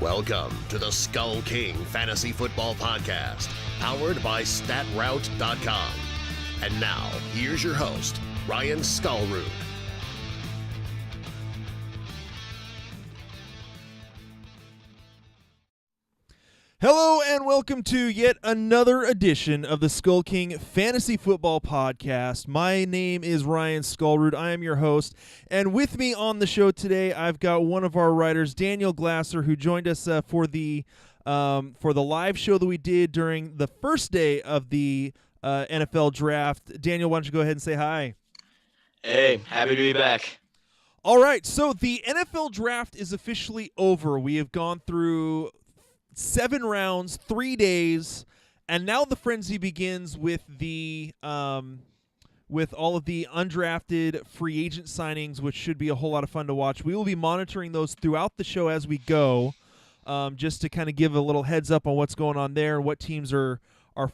Welcome to the SkullKing Fantasy Football Podcast, powered by StatRoute.com. And now, here's your host, Ryan SkullRoot. Hello and welcome to yet another edition of the SkullKing Fantasy Football Podcast. My name is Ryan SkullRoot. I am your host, and with me on the show today, I've got one of our writers, Daniel Glasser, who joined us for the live show that we did during the first day of the NFL Draft. Daniel, why don't you go ahead and say hi? Hey, happy to be back. All right, so the NFL Draft is officially over. We have gone through 7 rounds, 3 days, and now the frenzy begins with the with all of the undrafted free agent signings, which should be a whole lot of fun to watch. We will be monitoring those throughout the show as we go, just to kind of give a little heads up on what's going on there and what teams are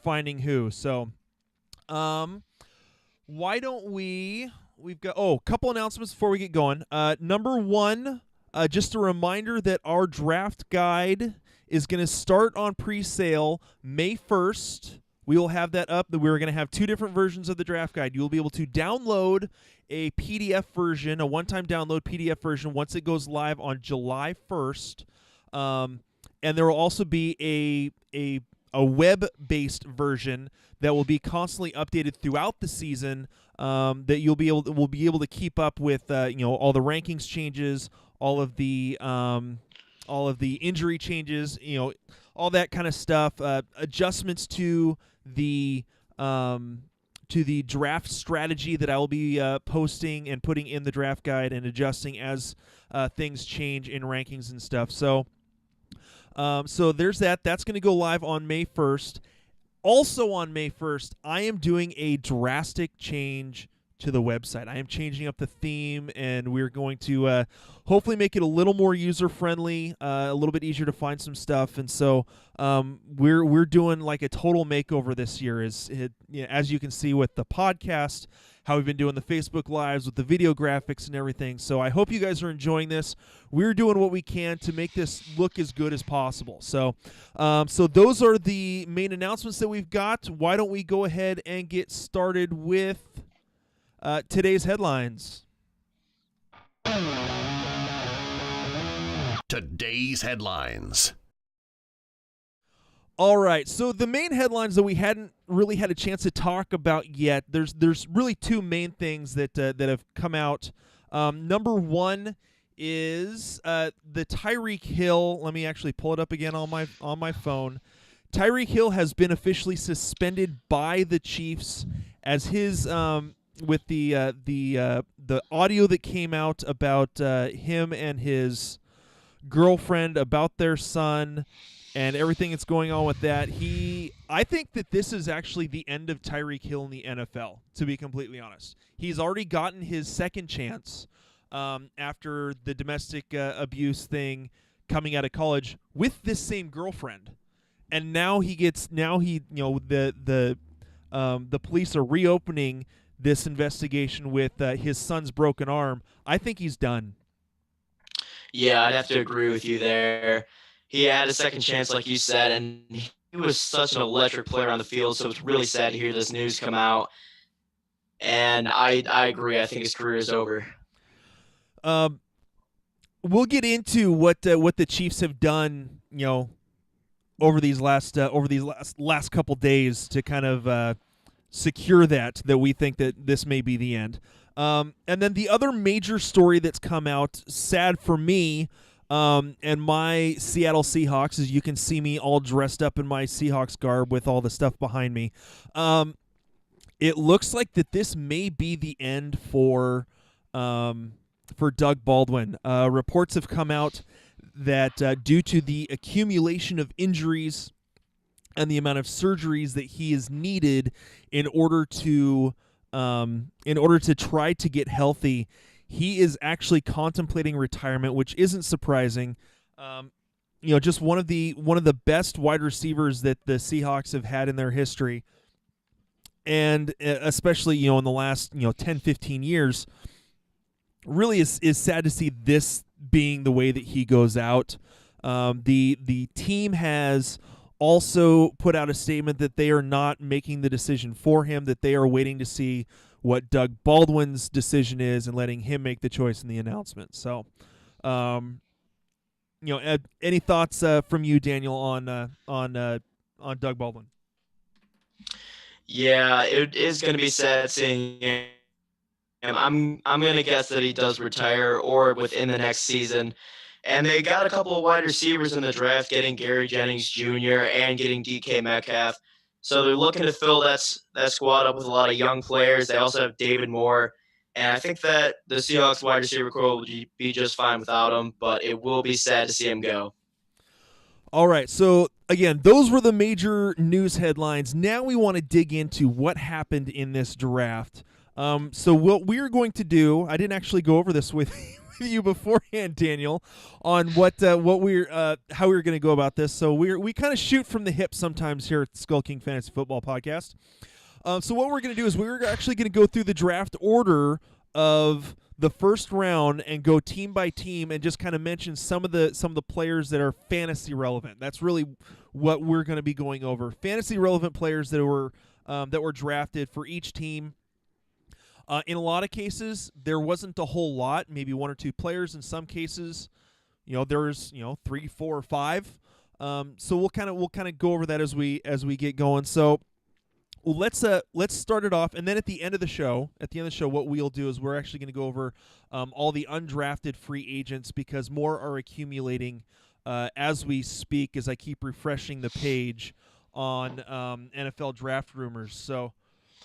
finding who. So, why don't we've got a couple announcements before we get going. Number one, just a reminder that our draft guide is going to start on pre-sale May 1st. We will have that up. We're going to have 2 different versions of the draft guide. You will be able to download a PDF version, a one-time download PDF version, once it goes live on July 1st. And there will also be a web-based version that will be constantly updated throughout the season. That we'll be able to keep up with all the rankings changes, all of the injury changes, all that kind of stuff, adjustments to the draft strategy that I will be posting and putting in the draft guide and adjusting as things change in rankings and stuff. So there's that. That's going to go live on May 1st. Also on May 1st, I am doing a drastic change to the website. I am changing up the theme, and we're going to hopefully make it a little more user-friendly, a little bit easier to find some stuff. And so we're doing like a total makeover this year. As you can see with the podcast, how we've been doing the Facebook Lives with the video graphics and everything. So I hope you guys are enjoying this. We're doing what we can to make this look as good as possible. So those are the main announcements that we've got. Why don't we go ahead and get started with today's headlines. Today's headlines. All right, so the main headlines that we hadn't really had a chance to talk about yet, there's really 2 main things that have come out. Number one is the Tyreek Hill. Let me actually pull it up again on my phone. Tyreek Hill has been officially suspended by the Chiefs as his with the audio that came out about him and his girlfriend, about their son, and everything that's going on with that. I think that this is actually the end of Tyreek Hill in the NFL, to be completely honest. He's already gotten his second chance after the domestic abuse thing coming out of college with this same girlfriend. And now the police are reopening this investigation with his son's broken arm. I think he's done. Yeah, I'd have to agree with you there. He had a second chance, like you said, and he was such an electric player on the field, so it's really sad to hear this news come out. And I agree. I think his career is over. We'll get into what the Chiefs have done, over these last couple days to kind of secure that we think that this may be the end. And then the other major story that's come out, sad for me, and my Seattle Seahawks, as you can see me all dressed up in my Seahawks garb with all the stuff behind me. It looks like that this may be the end for Doug Baldwin. Reports have come out that due to the accumulation of injuries and the amount of surgeries that he is needed in order to try to get healthy, he is actually contemplating retirement, which isn't surprising. Just one of the best wide receivers that the Seahawks have had in their history, and especially in the last 10, 15 years, really is sad to see this being the way that he goes out. The team has also put out a statement that they are not making the decision for him, that they are waiting to see what Doug Baldwin's decision is and letting him make the choice in the announcement. So, any thoughts from you, Daniel, on Doug Baldwin? Yeah, it is going to be sad seeing him. I'm going to guess that he does retire or within the next season. And they got a couple of wide receivers in the draft, getting Gary Jennings Jr. and getting DK Metcalf. So they're looking to fill that squad up with a lot of young players. They also have David Moore. And I think that the Seahawks wide receiver core will be just fine without him, but it will be sad to see him go. All right, so again, those were the major news headlines. Now we want to dig into what happened in this draft. So what we're going to do, I didn't actually go over this with you beforehand, Daniel, on how we're going to go about this. So we kind of shoot from the hip sometimes here at SkullKing Fantasy Football Podcast. So what we're going to do is we're actually going to go through the draft order of the first round and go team by team and just kind of mention some of the players that are fantasy relevant. That's really what we're going to be going over. Fantasy relevant players that were drafted for each team. In a lot of cases, there wasn't a whole lot, maybe one or two players. In some cases, there's 3, 4, or 5. So we'll kind of go over that as we get going. So let's start it off, and then at the end of the show, what we'll do is we're actually going to go over all the undrafted free agents, because more are accumulating as we speak. As I keep refreshing the page on NFL draft rumors. So.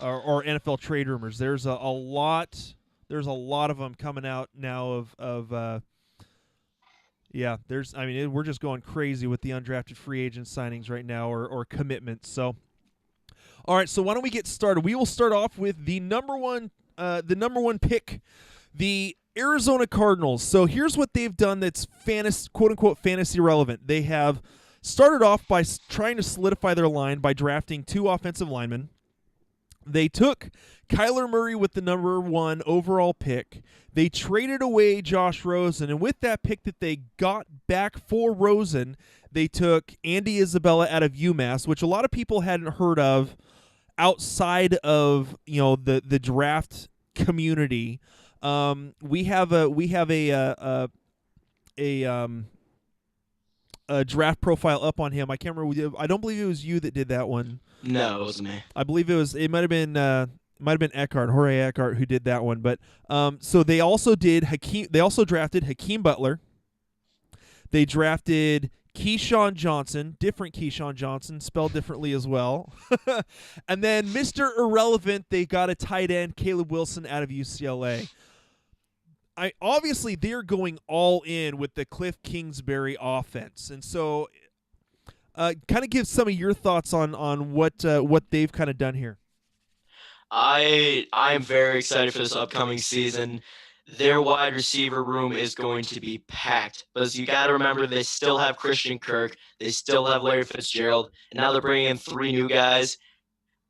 Or NFL trade rumors. There's a lot of them coming out now we're just going crazy with the undrafted free agent signings right now, or commitments. So all right, so why don't we get started? We will start off with the number one pick, the Arizona Cardinals. So here's what they've done that's quote unquote fantasy relevant. They have started off by trying to solidify their line by drafting 2 offensive linemen. They took Kyler Murray with the number 1 overall pick. They traded away Josh Rosen, and with that pick that they got back for Rosen, they took Andy Isabella out of UMass, which a lot of people hadn't heard of outside of the draft community. We have a draft profile up on him. I can't remember. I don't believe it was you that did that one. No, it wasn't me. I believe it might have been Jorge Eckhart who did that one. But so they also drafted Hakeem Butler. They drafted Keyshawn Johnson, different Keyshawn Johnson, spelled differently as well. And then Mr. Irrelevant, they got a tight end, Caleb Wilson, out of UCLA. Obviously they're going all in with the Cliff Kingsbury offense, and so kind of give some of your thoughts on what they've kind of done here. I am very excited for this upcoming season. Their wide receiver room is going to be packed, because you got to remember they still have Christian Kirk, they still have Larry Fitzgerald, and now they're bringing in 3 new guys.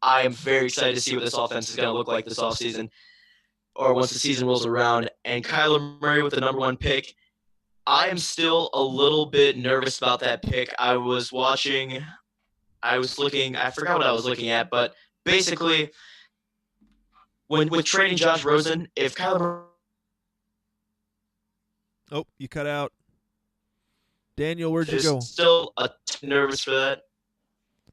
I am very excited to see what this offense is going to look like this offseason, or once the season rolls around. And Kyler Murray with the number 1 pick, I am still a little bit nervous about that pick. I was looking, I forgot what I was looking at, but basically, with trading Josh Rosen, if Kyler Murray... Oh, you cut out. Daniel, where'd you go? Still nervous for that.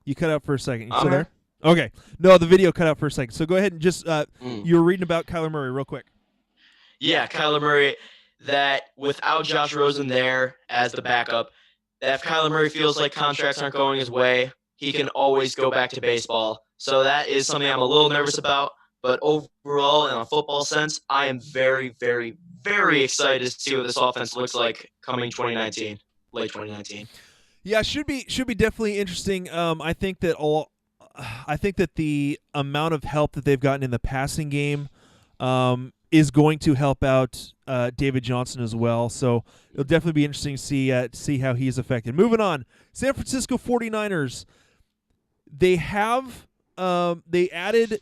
You cut out for a second. You still there? Okay. No, the video cut out for a second. So go ahead and just you were reading about Kyler Murray real quick. Yeah, Kyler Murray, that without Josh Rosen there as the backup, that if Kyler Murray feels like contracts aren't going his way, he can always go back to baseball. So that is something I'm a little nervous about. But overall, in a football sense, I am very, very, very excited to see what this offense looks like coming late 2019. Yeah, should be definitely interesting. I think that the amount of help that they've gotten in the passing game is going to help out David Johnson as well. So it'll definitely be interesting to see how he's affected. Moving on, San Francisco 49ers. They added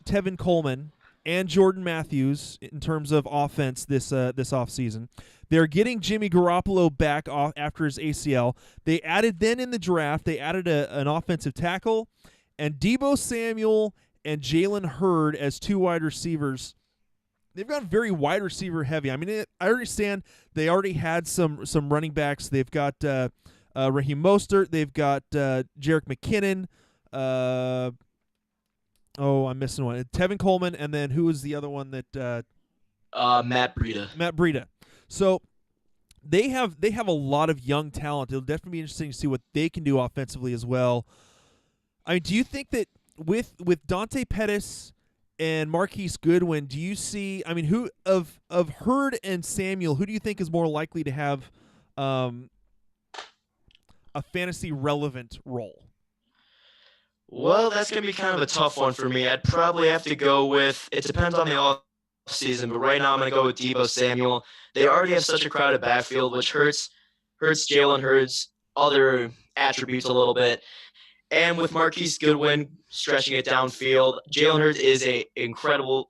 Tevin Coleman and Jordan Matthews in terms of offense this offseason. They're getting Jimmy Garoppolo back off after his ACL. They added then in the draft, they added an offensive tackle, and Deebo Samuel and Jalen Hurd as 2 wide receivers. They've gone very wide receiver heavy. I mean, I understand they already had some running backs. They've got Raheem Mostert. They've got Jerick McKinnon. I'm missing one. Tevin Coleman, and then who was the other one that? Matt Breida. Matt Breida. So they have a lot of young talent. It'll definitely be interesting to see what they can do offensively as well. I mean, do you think that with Dante Pettis and Marquise Goodwin, do you see? I mean, who of Hurd and Samuel, who do you think is more likely to have a fantasy relevant role? Well, that's going to be kind of a tough one for me. I'd probably have to go with, it depends on the offseason, but right now I'm going to go with Deebo Samuel. They already have such a crowded backfield, which hurts Jalen Hurd's other attributes a little bit. And with Marquise Goodwin stretching it downfield, Jalen Hurts is an incredible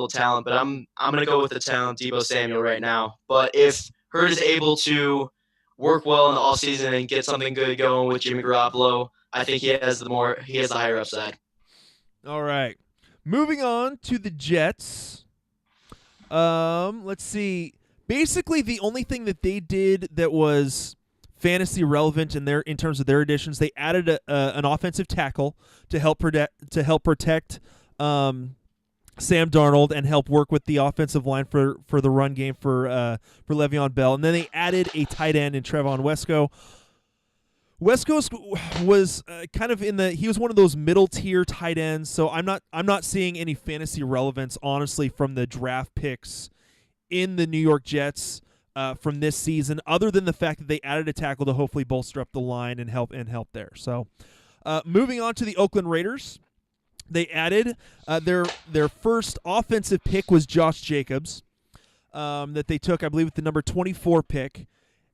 talent, but I'm going to go with the talent Deebo Samuel right now. But if Hurd is able to work well in the offseason and get something good going with Jimmy Garoppolo, I think he has the higher upside. All right. Moving on to the Jets. Let's see. Basically, the only thing that they did that was fantasy relevant in terms of their additions, they added an offensive tackle to help protect Sam Darnold and help work with the offensive line for the run game for Le'Veon Bell, and then they added a tight end in Trevon Wesco. Wesco was kind of he was one of those middle tier tight ends, so I'm not seeing any fantasy relevance honestly from the draft picks in the New York Jets from this season, other than the fact that they added a tackle to hopefully bolster up the line and help there. So, moving on to the Oakland Raiders, they added their first offensive pick was Josh Jacobs, that they took, I believe, with the number 24 pick.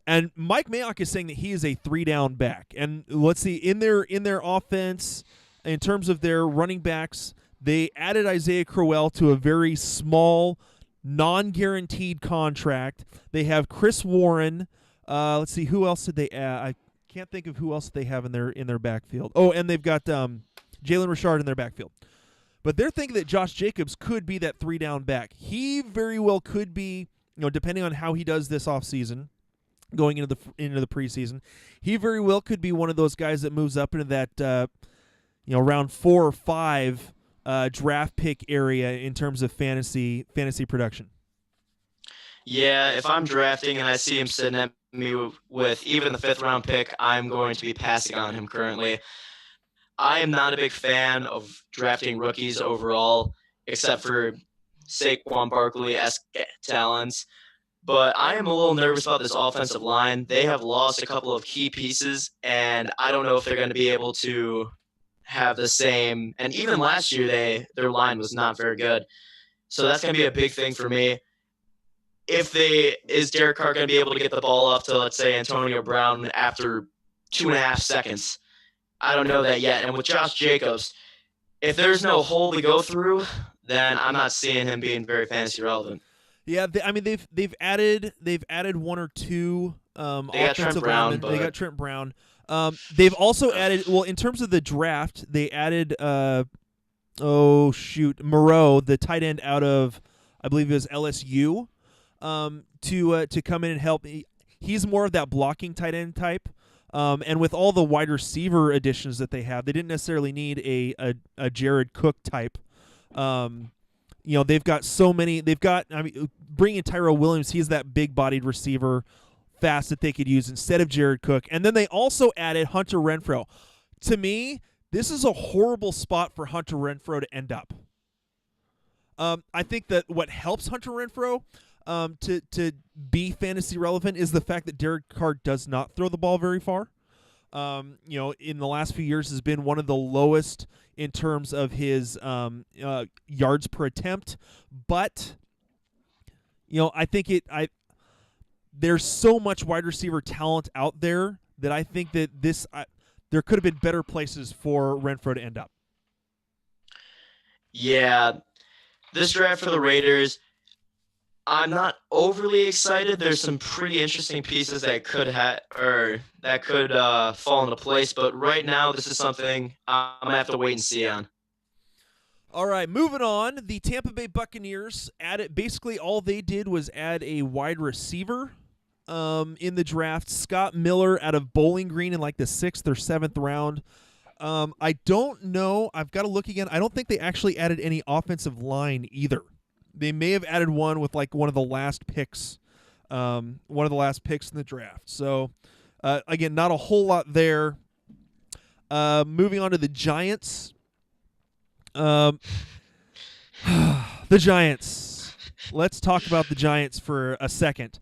And Mike Mayock is saying that he is a 3-down back. And let's see, in their offense, in terms of their running backs, they added Isaiah Crowell to a very small, non-guaranteed contract. They have Chris Warren. Let's see, who else did they add? I can't think of who else they have in their backfield. Oh, and they've got Jalen Richard in their backfield. But they're thinking that Josh Jacobs could be that 3-down back. He very well could be, depending on how he does this offseason, going into the preseason, he very well could be one of those guys that moves up into that round 4 or 5 draft pick area in terms of fantasy production. Yeah, if I'm drafting and I see him sitting at me with even the 5th round pick, I'm going to be passing on him currently. I am not a big fan of drafting rookies overall, except for Saquon Barkley-esque talents. But I am a little nervous about this offensive line. They have lost a couple of key pieces, and I don't know if they're going to be able to have the same. And even last year, their line was not very good. So that's going to be a big thing for me. Is Derek Carr going to be able to get the ball off to, let's say, Antonio Brown after 2.5 seconds? I don't know that yet. And with Josh Jacobs, if there's no hole to go through, then I'm not seeing him being very fantasy relevant. Yeah, they've added 1 or 2 offensive linemen. They got Trent Brown. They've also added, well, in terms of the draft, they added Moreau, the tight end out of, I believe it was LSU, to come in and help. He's more of that blocking tight end type. And with all the wide receiver additions that they have, they didn't necessarily need a Jared Cook type. They've got so many. Bringing Tyrell Williams, he's that big-bodied receiver, fast that they could use instead of Jared Cook. And then they also added Hunter Renfrow. To me, this is a horrible spot for Hunter Renfrow to end up. I think that what helps Hunter Renfrow to be fantasy relevant is the fact that Derek Carr does not throw the ball very far. In the last few years has been one of the lowest in terms of his yards per attempt. But, I think there's so much wide receiver talent out there that I think that there could have been better places for Renfrow to end up. Yeah, this draft for the Raiders, I'm not overly excited. There's some pretty interesting pieces that could fall into place, but right now this is something I'm gonna have to wait and see on. All right, moving on. The Tampa Bay Buccaneers added, basically all they did was add a wide receiver in the draft. Scott Miller out of Bowling Green in like the 6th or 7th round. I don't know. I've got to look again. I don't think they actually added any offensive line either. They may have added one with like one of the last picks in the draft. So, again, not a whole lot there. Moving on to the Giants. The Giants. Let's talk about the Giants for a second.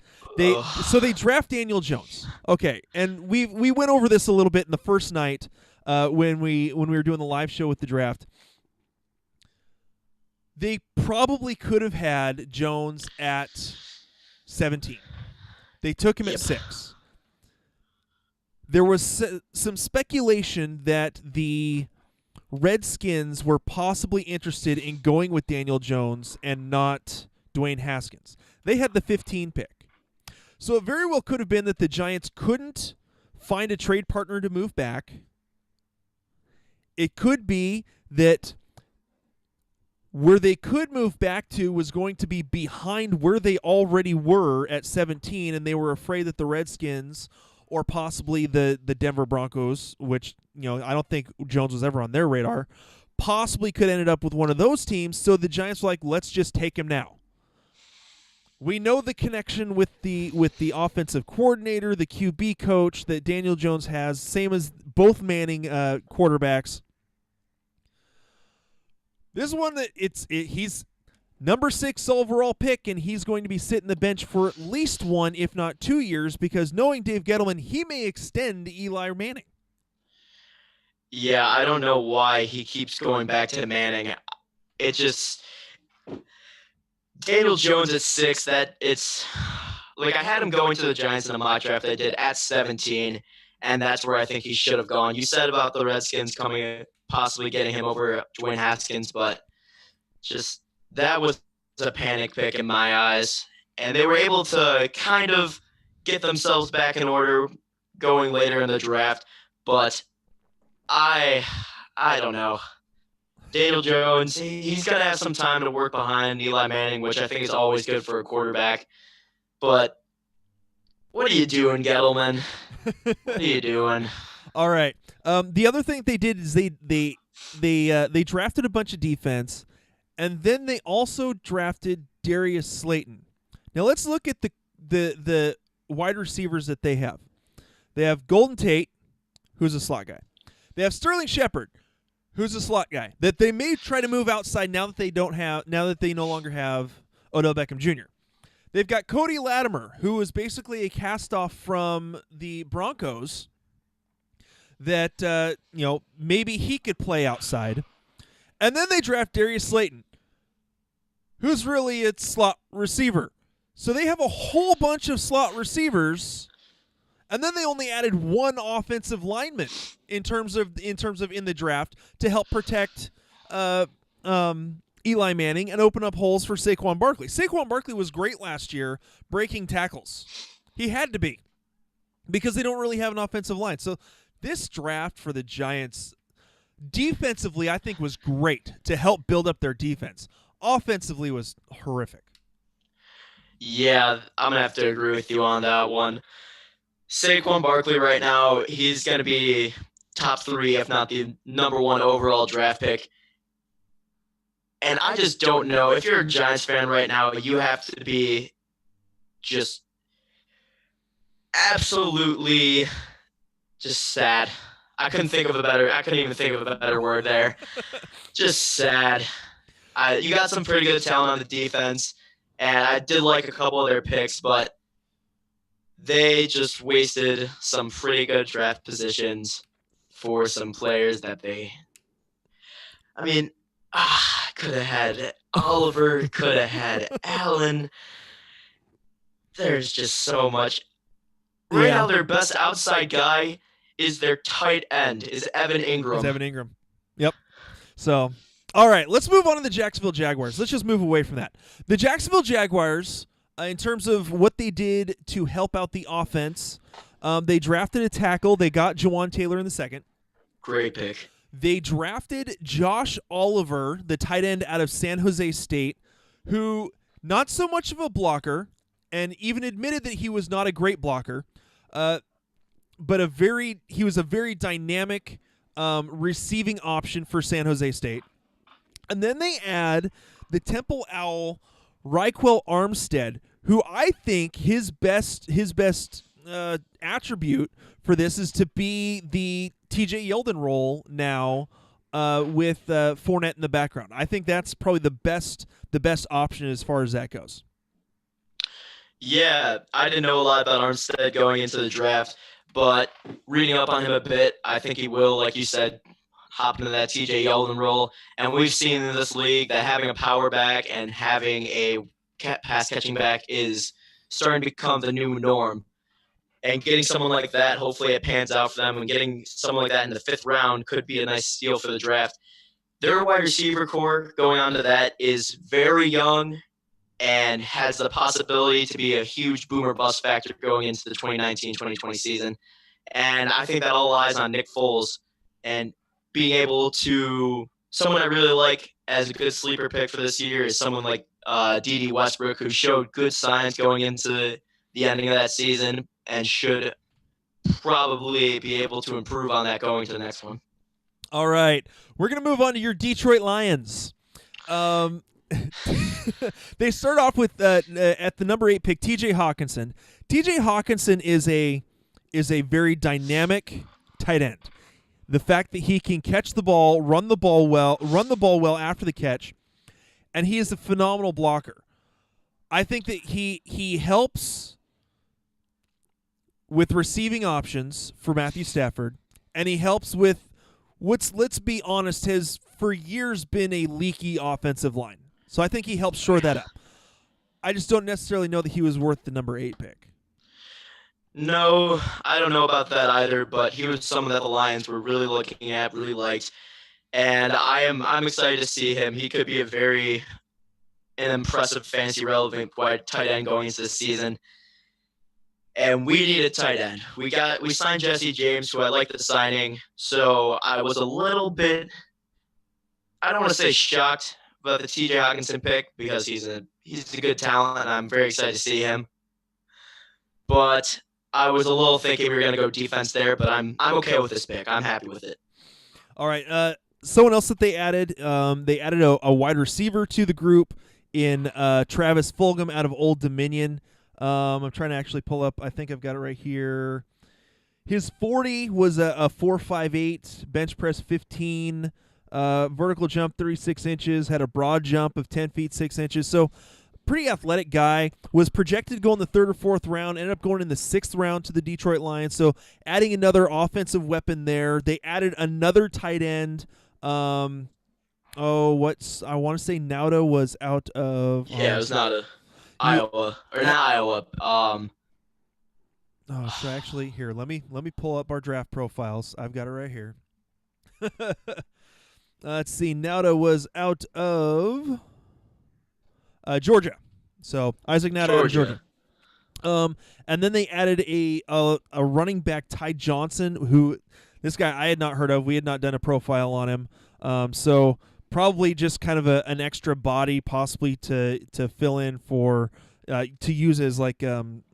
So they draft Daniel Jones. Okay, and we went over this a little bit in the first night when we were doing the live show with the draft. They probably could have had Jones at 17. They took him at 6. There was some speculation that the Redskins were possibly interested in going with Daniel Jones and not Dwayne Haskins. They had the 15 pick. So it very well could have been that the Giants couldn't find a trade partner to move back. It could be that where they could move back to was going to be behind where they already were at 17, and they were afraid that the Redskins or possibly the Denver Broncos, which, I don't think Jones was ever on their radar, possibly could end up with one of those teams. So the Giants were like, let's just take him now. We know the connection with the offensive coordinator, the QB coach that Daniel Jones has, same as both Manning quarterbacks. This one that he's number 6 overall pick, and he's going to be sitting the bench for at least 1, if not 2 years, because knowing Dave Gettleman, he may extend Eli Manning. Yeah, I don't know why he keeps going back to Manning. It just Daniel Jones at 6. That it's like I had him going to the Giants in a mock draft I did at 17, and that's where I think he should have gone. You said about the Redskins possibly getting him over Dwayne Haskins, but just that was a panic pick in my eyes. And they were able to kind of get themselves back in order going later in the draft. But I don't know. Daniel Jones, he's going to have some time to work behind Eli Manning, which I think is always good for a quarterback. But what are you doing, Gettleman? What are you doing? All right. The other thing they did is they drafted a bunch of defense, and then they also drafted Darius Slayton. Now let's look at the wide receivers that they have. They have Golden Tate, who's a slot guy. They have Sterling Shepard, who's a slot guy that they may try to move outside now that they no longer have Odell Beckham Jr. They've got Cody Latimer, who is basically a cast-off from the Broncos that maybe he could play outside. And then they draft Darius Slayton, who's really a slot receiver. So they have a whole bunch of slot receivers, and then they only added one offensive lineman in terms of in the draft to help protect Eli Manning and open up holes for Saquon Barkley. Saquon Barkley was great last year breaking tackles. He had to be, because they don't really have an offensive line. So this draft for the Giants, defensively, I think was great to help build up their defense. Offensively was horrific. Yeah, I'm going to have to agree with you on that one. Saquon Barkley right now, he's going to be top 3, if not the number 1 overall draft pick. And I just don't know. If you're a Giants fan right now, you have to be just absolutely just sad. I couldn't even think of a better word there. Just sad. You got some pretty good talent on the defense, and I did like a couple of their picks, but they just wasted some pretty good draft positions for some players that could have had Oliver, could have had Allen. There's just so much. Right now, their best outside guy is their tight end, is Evan Ingram. Yep. So, All right, let's move on to the Jacksonville Jaguars. Let's just move away from that. The Jacksonville Jaguars, in terms of what they did to help out the offense, they drafted a tackle. They got Jawan Taylor in the second. Great pick. They drafted Josh Oliver, the tight end out of San Jose State, who not so much of a blocker, and even admitted that he was not a great blocker, but he was a very dynamic receiving option for San Jose State. And then they add the Temple Owl, Raquel Armstead, who I think his best attribute for this is to be the TJ Yeldon role now with Fournette in the background. I think that's probably the best option as far as that goes. Yeah, I didn't know a lot about Armstead going into the draft, but reading up on him a bit, I think he will, like you said, hop into that TJ Yeldon role. And we've seen in this league that having a power back and having a pass catching back is starting to become the new norm. And getting someone like that, hopefully it pans out for them. And getting someone like that in the 5th round could be a nice steal for the draft. Their wide receiver core going on to that is very young and has the possibility to be a huge boomer bust factor going into the 2019-2020 season. And I think that all lies on Nick Foles and being able to – someone I really like as a good sleeper pick for this year is someone like D.D. Westbrook, who showed good signs going into the ending of that season and should probably be able to improve on that going to the next one. All right. We're going to move on to your Detroit Lions. They start off with at the number 8 pick, T.J. Hawkinson. T.J. Hawkinson is a very dynamic tight end. The fact that he can catch the ball, run the ball well after the catch, and he is a phenomenal blocker. I think that he helps with receiving options for Matthew Stafford, and he helps with let's be honest, has for years been a leaky offensive line. So I think he helps shore that up. I just don't necessarily know that he was worth the number 8 pick. No, I don't know about that either, but he was someone that the Lions were really looking at, really liked. And I'm excited to see him. He could be an impressive fantasy relevant tight end going into the season. And we need a tight end. We signed Jesse James, who I like the signing. So I was a little bit, I don't want to say shocked about the TJ Hawkinson pick because he's a good talent and I'm very excited to see him. But I was a little thinking we were going to go defense there, but I'm okay with this pick. I'm happy with it. All right. Someone else that they added a wide receiver to the group in Travis Fulgham out of Old Dominion. I'm trying to actually pull up. I think I've got it right here. His 40 was a 4.58, bench press 15, vertical jump 36 inches, had a broad jump of 10 feet 6 inches. So pretty athletic guy, was projected to go in the 3rd or 4th round, ended up going in the 6th round to the Detroit Lions. So adding another offensive weapon there. They added another tight end. I want to say Nauta was out of. Yeah, it was Nauta. Iowa or not Iowa. So actually, here let me pull up our draft profiles. I've got it right here. Let's see. Nauta was out of Georgia. So Isaac Nauta out of Georgia. And then they added a running back, Ty Johnson, who this guy I had not heard of. We had not done a profile on him. So probably just kind of an extra body, possibly to fill in for to use as like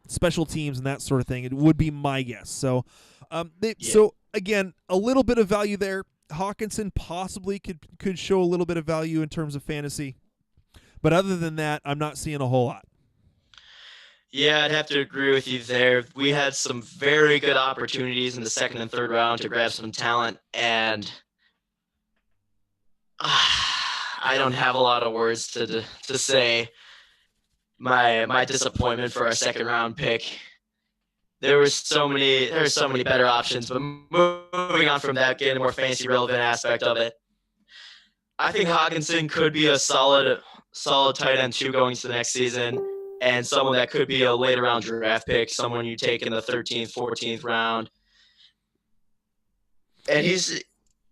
special teams and that sort of thing. It would be my guess. So, so again, a little bit of value there. Hawkinson possibly could show a little bit of value in terms of fantasy, but other than that, I'm not seeing a whole lot. Yeah, I'd have to agree with you there. We had some very good opportunities in the 2nd and 3rd round to grab some talent, and I don't have a lot of words to say my disappointment for our 2nd round pick. There were so many better options, but moving on from that, getting a more fantasy relevant aspect of it, I think Hawkinson could be a solid tight end 2 going to the next season, and someone that could be a later round draft pick, someone you take in the 13th, 14th round. And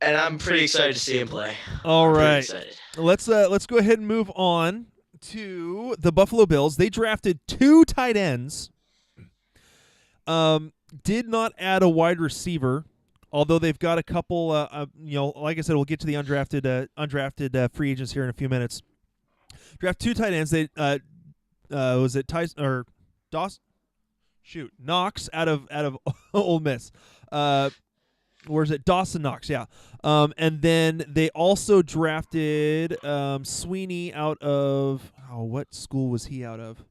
And I'm pretty excited to see him play. All I'm pretty right. excited. Let's go ahead and move on to the Buffalo Bills. They drafted 2 tight ends. Did not add a wide receiver, although they've got a couple. Like I said, we'll get to the undrafted free agents here in a few minutes. Draft 2 tight ends. They was it Tyson or Dawson? Shoot, Knox out of Ole Miss. Where's it? Dawson Knox, yeah. And then they also drafted Sweeney out of what school was he out of?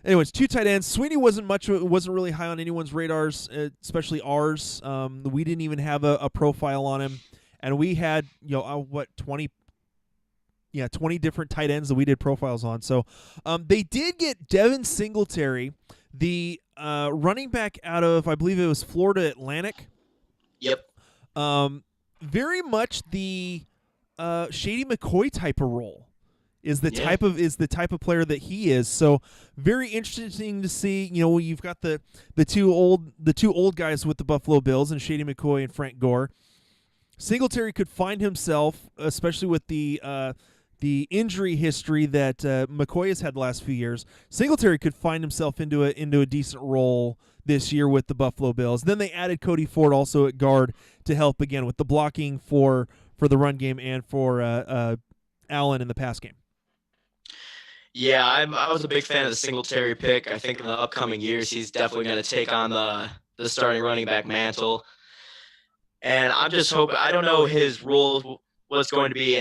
Anyways, 2 tight ends. Sweeney wasn't really high on anyone's radars, especially ours. We didn't even have a profile on him, and we had 20 different tight ends that we did profiles on. So they did get Devin Singletary, the running back out of, I believe it was Florida Atlantic. Yep. Very much the Shady McCoy type of role is the type of player that he is. So very interesting to see. You've got the two old guys with the Buffalo Bills and Shady McCoy and Frank Gore. Singletary could find himself, especially with the injury history that McCoy has had the last few years. Singletary could find himself into a decent role this year with the Buffalo Bills. Then they added Cody Ford also at guard to help again with the blocking for the run game and for Allen in the pass game. Yeah, I was a big fan of the Singletary pick. I think in the upcoming years he's definitely going to take on the starting running back mantle. And I'm just hoping, I don't know his role what's going to be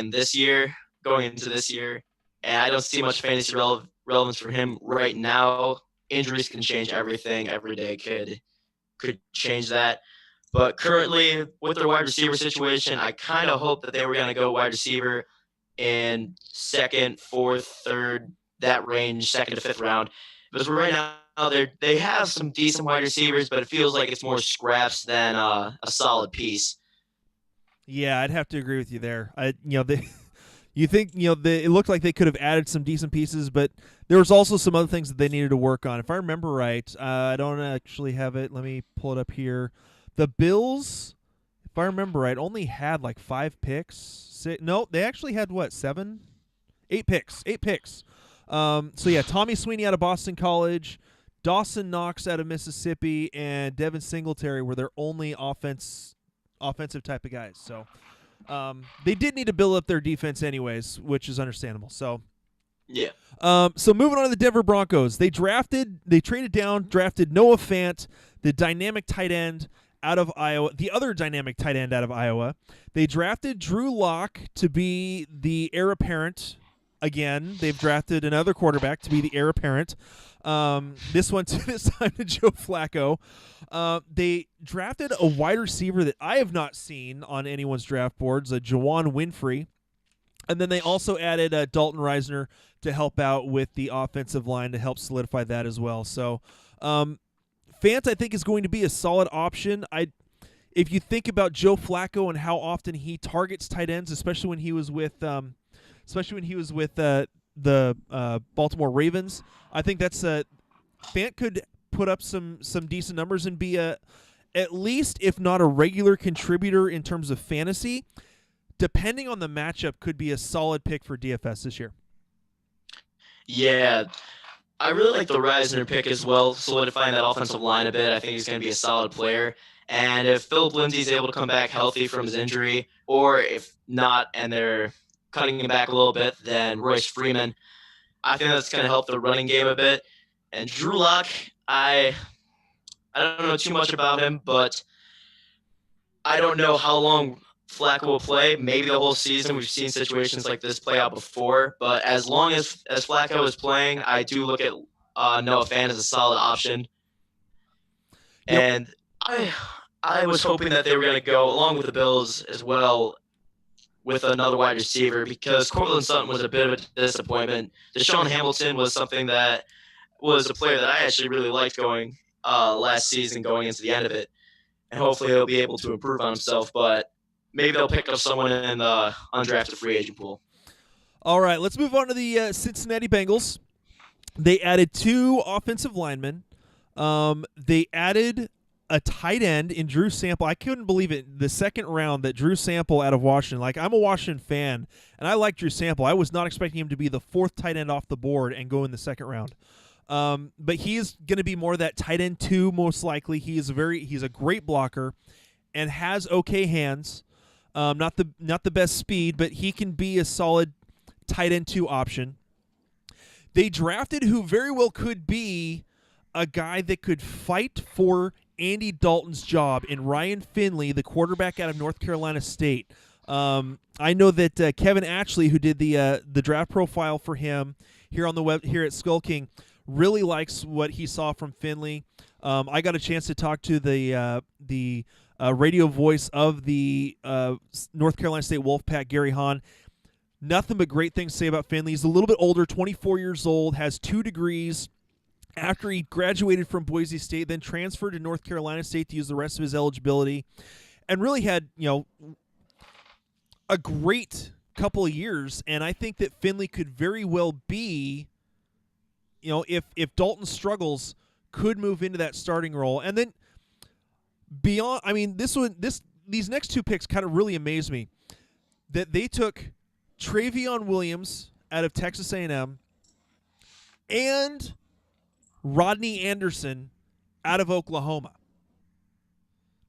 going into this year, and I don't see much fantasy relevance for him right now. Injuries can change everything. Every day could change that. But currently, with their wide receiver situation, I kind of hope that they were going to go wide receiver in 2nd, 4th, 3rd, that range, 2nd to 5th round. Because right now they have some decent wide receivers, but it feels like it's more scraps than a solid piece. Yeah, I'd have to agree with you there. You think it looked like they could have added some decent pieces, but there was also some other things that they needed to work on. If I remember right, I don't actually have it. Let me pull it up here. The Bills, if I remember right, only had like 5 picks. No, they actually had 7? 8 picks. 8 picks. So yeah, Tommy Sweeney out of Boston College, Dawson Knox out of Mississippi, and Devin Singletary were their only offensive type of guys. So they did need to build up their defense anyways, which is understandable. So yeah. So moving on to the Denver Broncos, they traded down, drafted Noah Fant, the dynamic tight end out of Iowa, the other dynamic tight end out of Iowa. They drafted Drew Lock to be the heir apparent. Again, they've drafted another quarterback to be the heir apparent. This time to Joe Flacco. They drafted a wide receiver that I have not seen on anyone's draft boards, a Juwan Winfrey. And then they also added Dalton Reisner to help out with the offensive line to help solidify that as well. So Fant, I think, is going to be a solid option. If you think about Joe Flacco and how often he targets tight ends, especially when he was with the Baltimore Ravens, I think that's Fant could put up some decent numbers and be at least, if not a regular contributor in terms of fantasy. Depending on the matchup, could be a solid pick for DFS this year. Yeah, I really like the Reisner pick as well, solidifying that offensive line a bit. I think he's going to be a solid player. And if Phillip Lindsay is able to come back healthy from his injury, or if not, and they're cutting him back a little bit, then Royce Freeman, I think that's going to help the running game a bit. And Drew Lock, I don't know too much about him, but I don't know how long Flacco will play. Maybe the whole season. We've seen situations like this play out before. But as long as Flacco is playing, I do look at Noah Fant as a solid option. Yep. And I was hoping that they were going to go, along with the Bills as well, with another wide receiver, because Courtland Sutton was a bit of a disappointment. Deshaun Hamilton was something that was a player that I actually really liked going last season, going into the end of it. And hopefully he'll be able to improve on himself, but maybe they'll pick up someone in the undrafted free agent pool. All right, let's move on to the Cincinnati Bengals. They added 2 offensive linemen. They added a tight end in Drew Sample. I couldn't believe it. The second round that Drew Sample out of Washington. Like, I'm a Washington fan, and I like Drew Sample. I was not expecting him to be the fourth tight end off the board and go in the second round. But he is going to be more that tight end 2 most likely. He's a great blocker and has okay hands. Not the best speed, but he can be a solid tight end 2 option. They drafted who very well could be a guy that could fight for Andy Dalton's job in Ryan Finley, the quarterback out of North Carolina State. I know that Kevin Ashley, who did the draft profile for him here on the web here at SkullKing, really likes what he saw from Finley. I got a chance to talk to the radio voice of the North Carolina State Wolfpack, Gary Hahn. Nothing but great things to say about Finley. He's a little bit older, 24 years old, has 2 degrees. After he graduated from Boise State, then transferred to North Carolina State to use the rest of his eligibility, and really had, a great couple of years. And I think that Finley could very well be, if Dalton struggles, could move into that starting role. And then beyond, these next 2 picks kind of really amazed me. That they took Travion Williams out of Texas A&M and Rodney Anderson out of Oklahoma.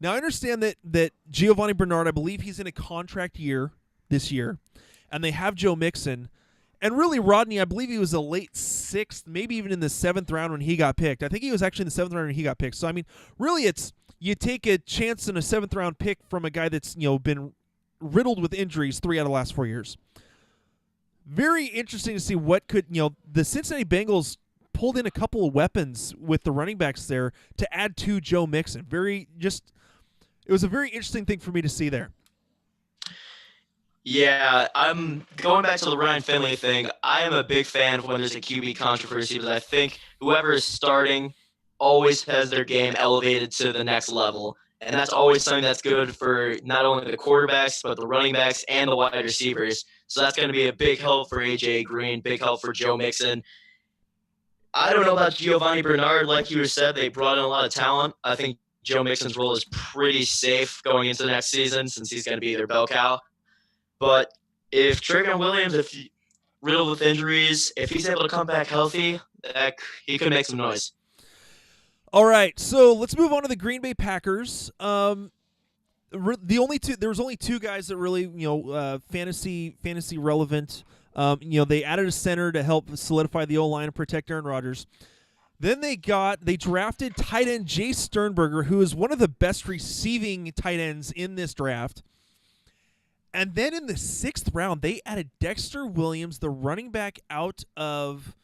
Now, I understand that Giovanni Bernard, I believe he's in a contract year this year, and they have Joe Mixon. And really, Rodney, I believe he was a late 6th, maybe even in the 7th round when he got picked. I think he was actually in the 7th round when he got picked. So, really, it's you take a chance in a 7th round pick from a guy that's, been riddled with injuries 3 out of the last 4 years. Very interesting to see what could, the Cincinnati Bengals pulled in a couple of weapons with the running backs there to add to Joe Mixon. It was a very interesting thing for me to see there. Yeah, I'm going back to the Ryan Finley thing. I am a big fan of when there's a QB controversy, because I think whoever is starting always has their game elevated to the next level. And that's always something that's good for not only the quarterbacks, but the running backs and the wide receivers. So that's going to be a big help for A.J. Green, big help for Joe Mixon. I don't know about Giovanni Bernard. Like you said, they brought in a lot of talent. I think Joe Mixon's role is pretty safe going into the next season, since he's going to be their bell cow. But if Travion Williams, riddled with injuries, if he's able to come back healthy, he could make some noise. All right, so let's move on to the Green Bay Packers. There was only 2 guys that really, fantasy relevant. They added a center to help solidify the O-line and protect Aaron Rodgers. Then they drafted tight end Jay Sternberger, who is one of the best receiving tight ends in this draft. And then in the 6th round, they added Dexter Williams, the running back out of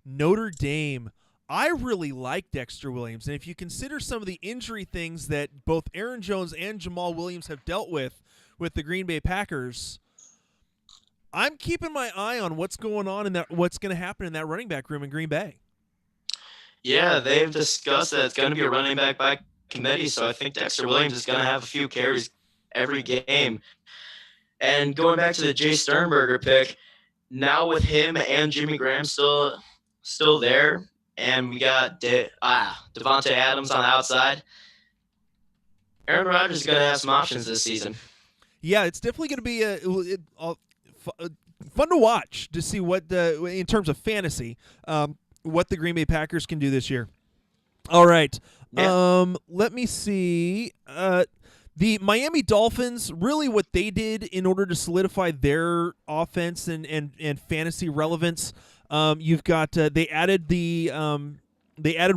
Notre Dame. I really like Dexter Williams. And if you consider some of the injury things that both Aaron Jones and Jamal Williams have dealt with the Green Bay Packers, I'm keeping my eye on what's going on what's going to happen in that running back room in Green Bay. Yeah, they've discussed that it's going to be a running back by committee, so I think Dexter Williams is going to have a few carries every game. And going back to the Jay Sternberger pick, now with him and Jimmy Graham still there, and we got Devontae Adams on the outside, Aaron Rodgers is going to have some options this season. Yeah, it's definitely going to be fun to watch to see what in terms of fantasy, what the Green Bay Packers can do this year. All right, let me see. The Miami Dolphins, really what they did in order to solidify their offense and fantasy relevance, you've got they added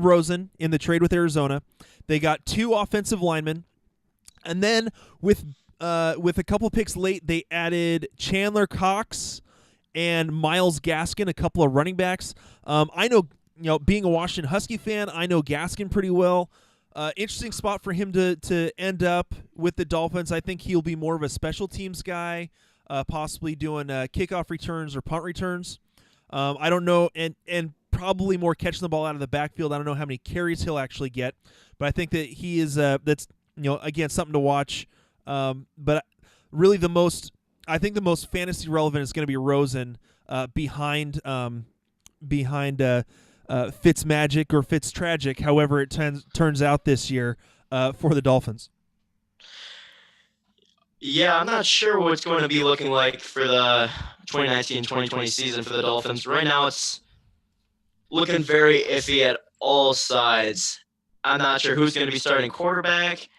Rosen in the trade with Arizona. They got 2 offensive linemen, and then with a couple picks late, they added Chandler Cox and Myles Gaskin, a couple of running backs. I know, being a Washington Husky fan, I know Gaskin pretty well. Interesting spot for him to end up with the Dolphins. I think he'll be more of a special teams guy, possibly doing kickoff returns or punt returns. I don't know, and probably more catching the ball out of the backfield. I don't know how many carries he'll actually get, but I think that he is that's again something to watch. But really, the most fantasy relevant is going to be Rosen behind Fitzmagic or Fitztragic, however it turns out this year, for the Dolphins. Yeah, I'm not sure what it's going to be looking like for the 2019-2020 season for the Dolphins. Right now, it's looking very iffy at all sides. I'm not sure who's going to be starting quarterback.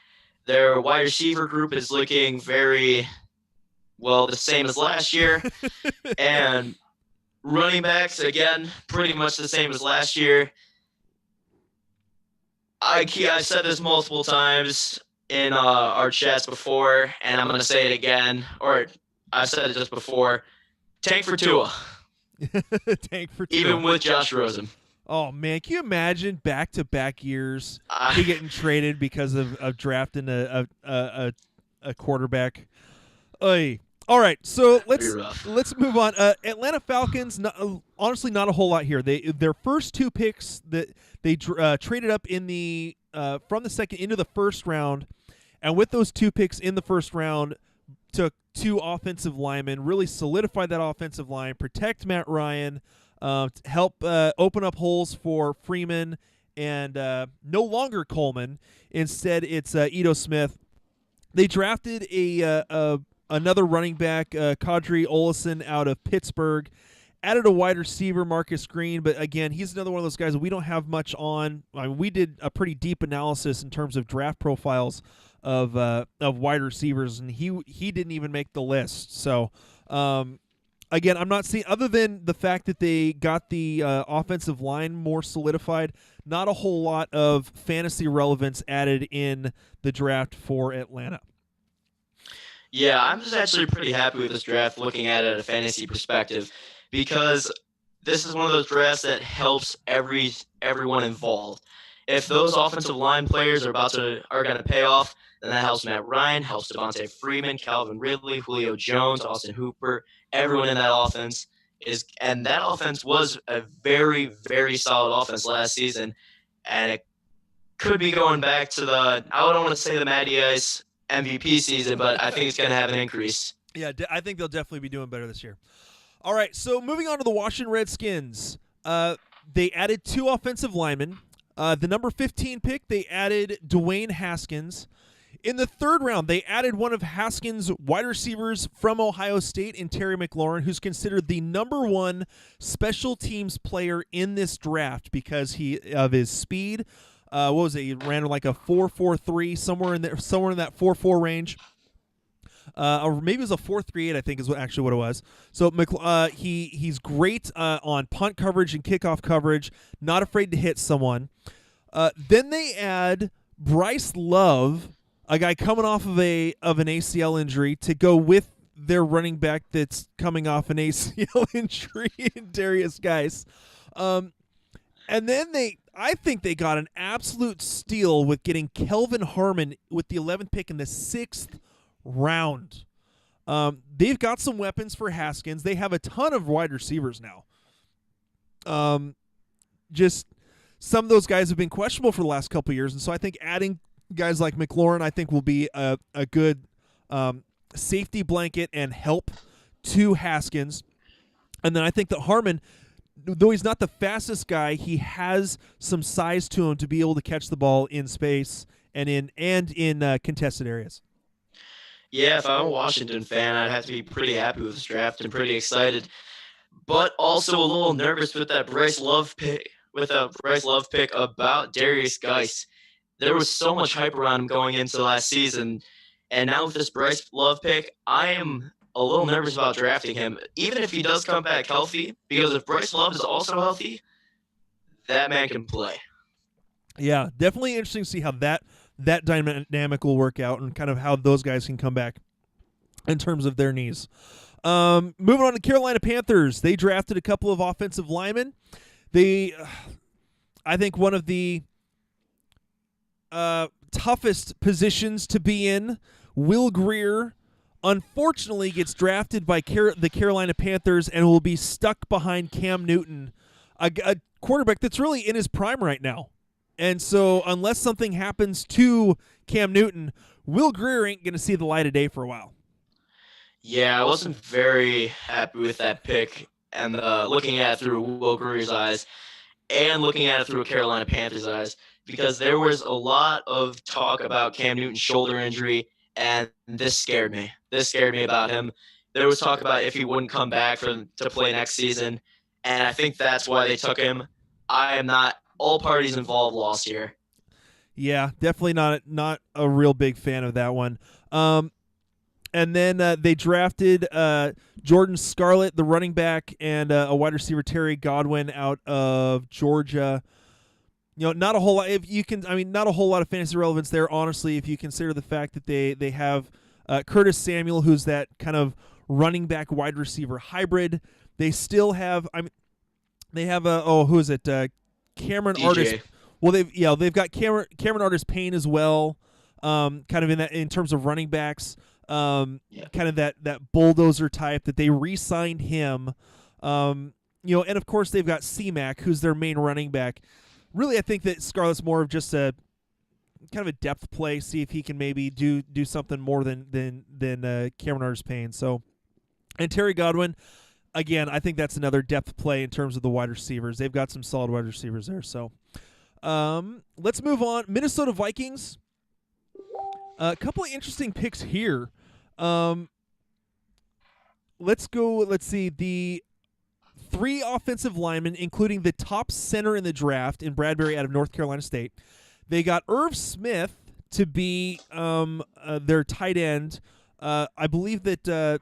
Their wide receiver group is looking very, well, the same as last year. And running backs, again, pretty much the same as last year. I've said this multiple times in our chats before, and I'm going to say it again, or I've said it just before. Tank for Tua. Tank for Tua. Even with Josh Rosen. Oh, man, can you imagine back-to-back years he getting traded because of drafting a quarterback? Oy. All right, so let's move on. Atlanta Falcons, honestly, not a whole lot here. Their first two picks that they traded up in the from the second into the first round, and with those two picks in the first round, took two offensive linemen, really solidified that offensive line, protect Matt Ryan, help open up holes for Freeman and no longer Coleman. Instead, it's Ito Smith. They drafted another running back, Kadri Olesen out of Pittsburgh. Added a wide receiver, Marcus Green, but again, he's another one of those guys that we don't have much on. I mean, we did a pretty deep analysis in terms of draft profiles of wide receivers, and he didn't even make the list. So, again, I'm not seeing, other than the fact that they got the offensive line more solidified, not a whole lot of fantasy relevance added in the draft for Atlanta. Yeah, I'm just actually pretty happy with this draft looking at it at a fantasy perspective, because this is one of those drafts that helps everyone involved. If those offensive line players are going to pay off, then that helps Matt Ryan, helps Devontae Freeman, Calvin Ridley, Julio Jones, Austin Hooper, everyone in that offense and that offense was a very, very solid offense last season, and it could be going back to I don't want to say the Matty Ice MVP season, but I think it's going to have an increase. Yeah, I think they'll definitely be doing better this year. All right, so moving on to the Washington Redskins. They added two offensive linemen. The number 15 pick, they added Dwayne Haskins. In the third round, they added one of Haskins' wide receivers from Ohio State in Terry McLaurin, who's considered the number one special teams player in this draft because of his speed. What was it? He ran like a 4.43, somewhere in that 4.4 range. Or maybe it was a 4.38, I think is what it was. So he's great on punt coverage and kickoff coverage, not afraid to hit someone. Then they add Bryce Love, a guy coming off of an ACL injury, to go with their running back that's coming off an ACL injury, Darius Geis. And then I think they got an absolute steal with getting Kelvin Harmon with the 11th pick in the 6th round. They've got some weapons for Haskins. They have a ton of wide receivers now. Just some of those guys have been questionable for the last couple of years, and so I think adding guys like McLaurin, I think, will be a good safety blanket and help to Haskins. And then I think that Harmon, though he's not the fastest guy, he has some size to him to be able to catch the ball in space and in contested areas. Yeah, if I'm a Washington fan, I'd have to be pretty happy with this draft and pretty excited, but also a little nervous with that Bryce Love pick. About Darius Geis. There was so much hype around him going into last season, and now with this Bryce Love pick, I am a little nervous about drafting him, even if he does come back healthy, because if Bryce Love is also healthy, that man can play. Yeah, definitely interesting to see how that dynamic will work out and kind of how those guys can come back in terms of their knees. Moving on to Carolina Panthers. They drafted a couple of offensive linemen. I think one of the toughest positions to be in, Will Grier, unfortunately gets drafted by the Carolina Panthers and will be stuck behind Cam Newton, a quarterback that's really in his prime right now. And so unless something happens to Cam Newton, Will Grier ain't going to see the light of day for a while. Yeah, I wasn't very happy with that pick, and looking at it through Will Grier's eyes and looking at it through a Carolina Panthers' eyes. because there was a lot of talk about Cam Newton's shoulder injury, and this scared me. This scared me about him. There was talk about if he wouldn't come back to play next season, and I think that's why they took him. I am not. All parties involved lost here. Yeah, definitely not a real big fan of that one. And then they drafted Jordan Scarlett, the running back, and a wide receiver, Terry Godwin, out of Georgia. Not a whole lot. Not a whole lot of fantasy relevance there, honestly, if you consider the fact that they have Curtis Samuel, who's that kind of running back wide receiver hybrid. They still have. They have who is it? Cameron DJ. Artis. Well, they've got Cameron Artis Payne as well. Kind of in terms of running backs. Kind of that bulldozer type that they re-signed him. And of course they've got C-Mac, who's their main running back. Really, I think that Scarlett's more of just a kind of a depth play. See if he can maybe do something more than Cameron Artis Payne. So, and Terry Godwin, again, I think that's another depth play in terms of the wide receivers. They've got some solid wide receivers there. So, let's move on. Minnesota Vikings. A couple of interesting picks here. Let's go. Let's see. The 3 offensive linemen, including the top center in the draft in Bradbury out of North Carolina State. They got Irv Smith to be their tight end. I believe that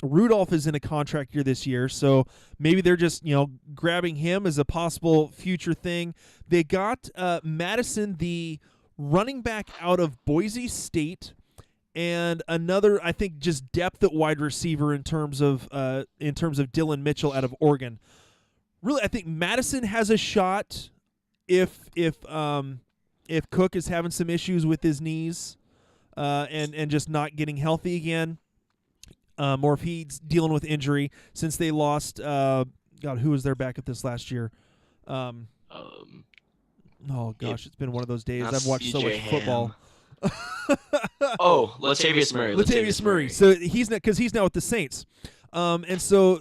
Rudolph is in a contract year this year, so maybe they're just grabbing him as a possible future thing. They got Madison, the running back out of Boise State, and another, I think, just depth at wide receiver in terms of Dylan Mitchell out of Oregon. Really, I think Madison has a shot if Cook is having some issues with his knees and just not getting healthy again, or if he's dealing with injury since they lost. Who was their backup this last year? Oh gosh, it's been one of those days. I've watched so much football. Latavius Murray. Latavius Murray. So he's not, because he's now with the Saints, and so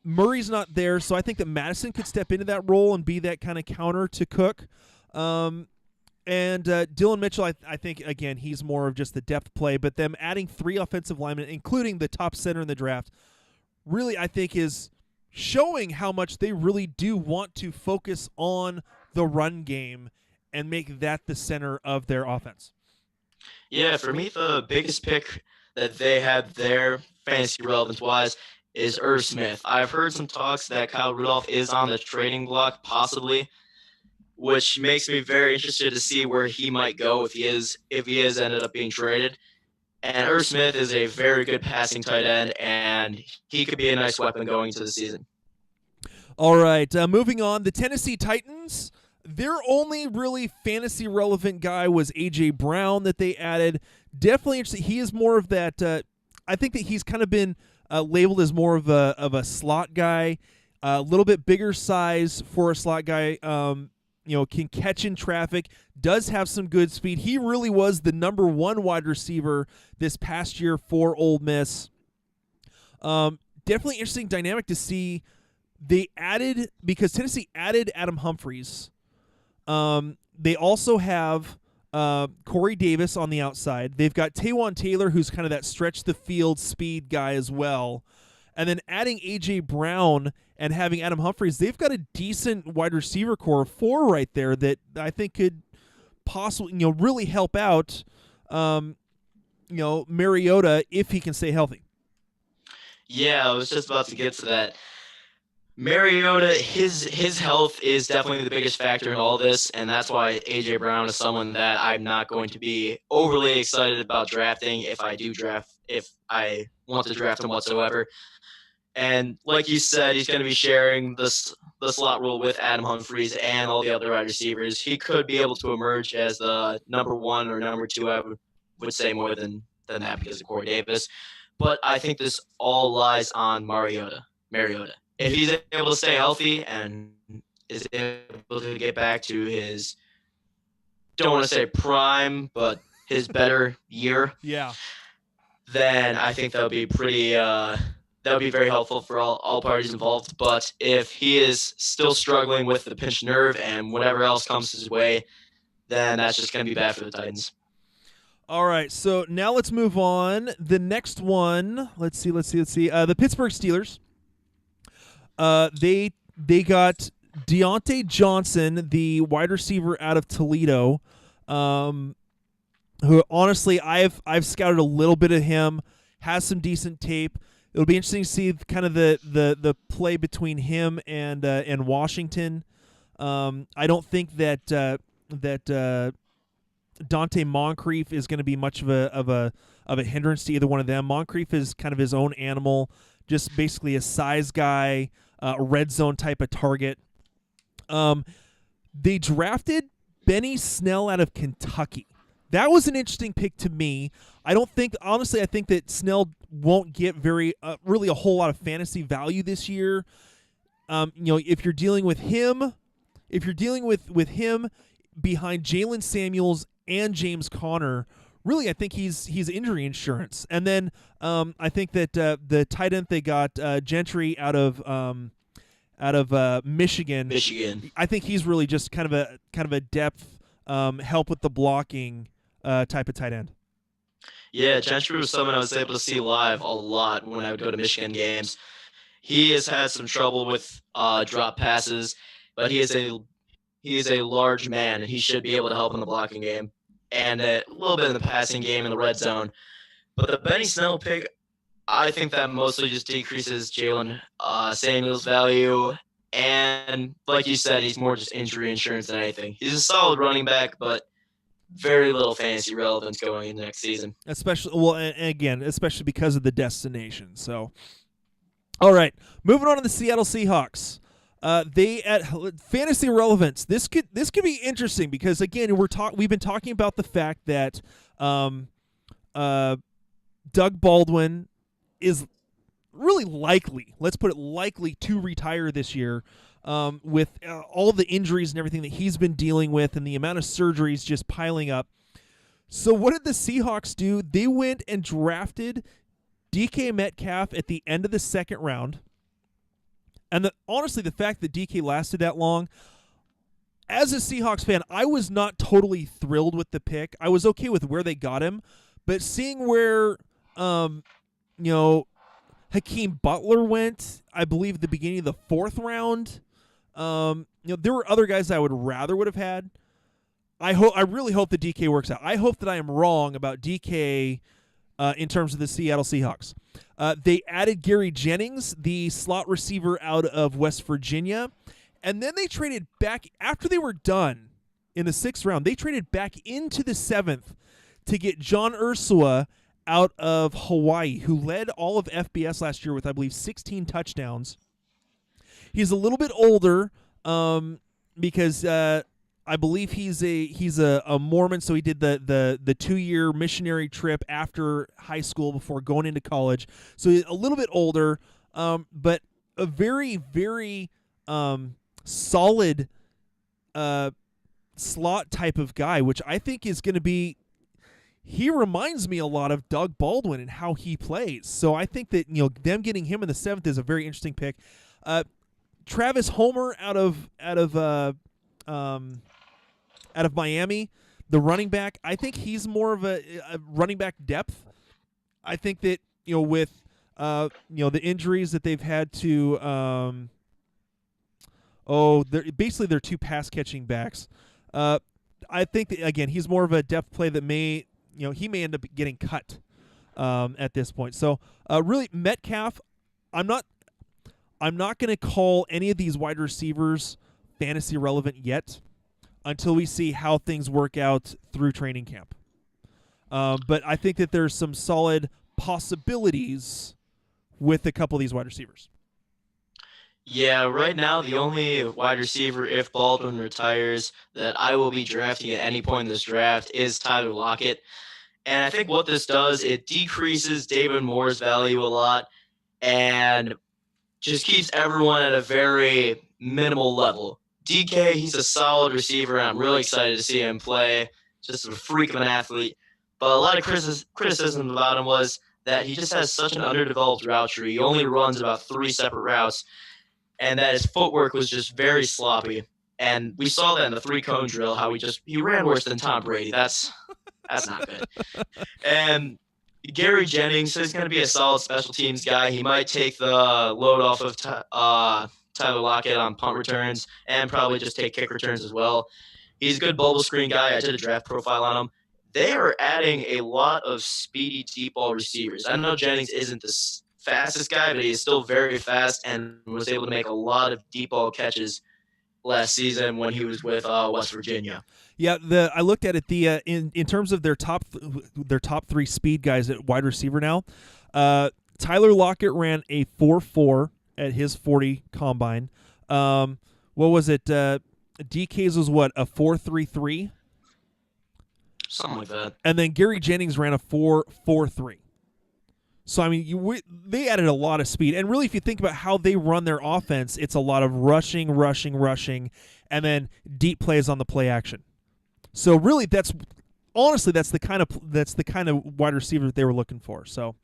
Murray's not there. So I think that Madison could step into that role and be that kind of counter to Cook. And Dylan Mitchell, I think again he's more of just the depth play. But them adding 3 offensive linemen, including the top center in the draft, really I think is showing how much they really do want to focus on the run game and make that the center of their offense. Yeah, for me, the biggest pick that they had there, fantasy relevance-wise, is Irv Smith. I've heard some talks that Kyle Rudolph is on the trading block, possibly, which makes me very interested to see where he might go if he is ended up being traded. And Irv Smith is a very good passing tight end, and he could be a nice weapon going into the season. All right, moving on. The Tennessee Titans, their only really fantasy relevant guy was A.J. Brown that they added. Definitely interesting. He is more of that. I think that he's kind of been labeled as more of a slot guy, a little bit bigger size for a slot guy. Can catch in traffic, does have some good speed. He really was the number 1 wide receiver this past year for Ole Miss. Definitely interesting dynamic to see. They added, because Tennessee added Adam Humphries. They also have Corey Davis on the outside. They've got Taywan Taylor, who's kind of that stretch the field speed guy as well. And then adding A.J. Brown and having Adam Humphries, they've got a decent wide receiver core of 4 right there that I think could possibly, really help out, Mariota if he can stay healthy. Yeah, I was just about to get to that. Mariota, his health is definitely the biggest factor in all this, and that's why A.J. Brown is someone that I'm not going to be overly excited about drafting if I want to draft him whatsoever. And like you said, he's going to be sharing the slot role with Adam Humphries and all the other wide receivers. He could be able to emerge as the number 1 or number 2, I would say more than that because of Corey Davis. But I think this all lies on Mariota. If he's able to stay healthy and is able to get back to his, don't want to say prime, but his better year, yeah, then I think that'll be pretty. that would be very helpful for all parties involved. But if he is still struggling with the pinched nerve and whatever else comes his way, then that's just going to be bad for the Titans. All right, so now let's move on. The next one, let's see. The Pittsburgh Steelers. They got Deontay Johnson, the wide receiver out of Toledo, who honestly I've scouted a little bit of him. Has some decent tape. It'll be interesting to see kind of the play between him and Washington. I don't think that Dante Moncrief is going to be much of a hindrance to either one of them. Moncrief is kind of his own animal, just basically a size guy, a red zone type of target. They drafted Benny Snell out of Kentucky. That was an interesting pick to me. I think that Snell won't get really a whole lot of fantasy value this year. If you're dealing with him behind Jalen Samuels and James Conner, really, I think he's injury insurance. And then I think that the tight end they got, Gentry out of Michigan. I think he's really just kind of a depth help with the blocking type of tight end. Yeah, Gentry was someone I was able to see live a lot when I would go to Michigan games. He has had some trouble with drop passes, but he is a large man, and he should be able to help in the blocking game and a little bit in the passing game in the red zone. But the Benny Snell pick, I think that mostly just decreases Jalen Samuels' value. And like you said, he's more just injury insurance than anything. He's a solid running back, but very little fantasy relevance going into next season. Especially because of the destination. So, all right, moving on to the Seattle Seahawks. They at fantasy relevance. This could be interesting because again we've been talking about the fact that Doug Baldwin is really likely, let's put it likely, to retire this year with all the injuries and everything that he's been dealing with and the amount of surgeries just piling up. So what did the Seahawks do? They went and drafted DK Metcalf at the end of the second round. And honestly, the fact that DK lasted that long, as a Seahawks fan, I was not totally thrilled with the pick. I was okay with where they got him, but seeing where, Hakeem Butler went, I believe at the beginning of the fourth round, there were other guys I would have had. I really hope that DK works out. I hope that I am wrong about DK in terms of the Seattle Seahawks. They added Gary Jennings, the slot receiver out of West Virginia, and then they traded back after they were done in the sixth round. They traded back into the seventh to get John Ursua out of Hawaii, who led all of FBS last year with, I believe, 16 touchdowns. He's a little bit older because I believe he's a Mormon, so he did the 2-year missionary trip after high school before going into college. So he's a little bit older, but a very, very solid slot type of guy, which I think is going to be. He reminds me a lot of Doug Baldwin and how he plays. So I think that them getting him in the seventh is a very interesting pick. Travis Homer out of Miami, the running back. I think he's more of a running back depth. I think that with the injuries that they've had to they're two pass catching backs. I think that, again, he's more of a depth play that he may end up getting cut at this point. So really, Metcalf, I'm not going to call any of these wide receivers fantasy relevant yet until we see how things work out through training camp. But I think that there's some solid possibilities with a couple of these wide receivers. Yeah, right now the only wide receiver, if Baldwin retires, that I will be drafting at any point in this draft is Tyler Lockett. And I think what this does, it decreases David Moore's value a lot and just keeps everyone at a very minimal level. DK, he's a solid receiver, and I'm really excited to see him play. Just a freak of an athlete. But a lot of criticism about him was that he just has such an underdeveloped route tree. He only runs about 3 separate routes, and that his footwork was just very sloppy. And we saw that in the 3-cone drill, how he ran worse than Tom Brady. That's not good. And Gary Jennings is going to be a solid special teams guy. He might take the load off of Tyler Lockett on punt returns and probably just take kick returns as well. He's a good bubble screen guy. I did a draft profile on him. They are adding a lot of speedy deep ball receivers. I know Jennings isn't the fastest guy, but he's still very fast and was able to make a lot of deep ball catches last season when he was with West Virginia. Yeah, I looked at it. In terms of their top 3 speed guys at wide receiver now, Tyler Lockett ran a 4.4 at his 40 combine. What was it? DK's was what, a 4.33? Something like that. And then Gary Jennings ran a 4.43. So, I mean, they added a lot of speed. And really, if you think about how they run their offense, it's a lot of rushing, and then deep plays on the play action. So, really, that's the kind of wide receiver that they were looking for. So,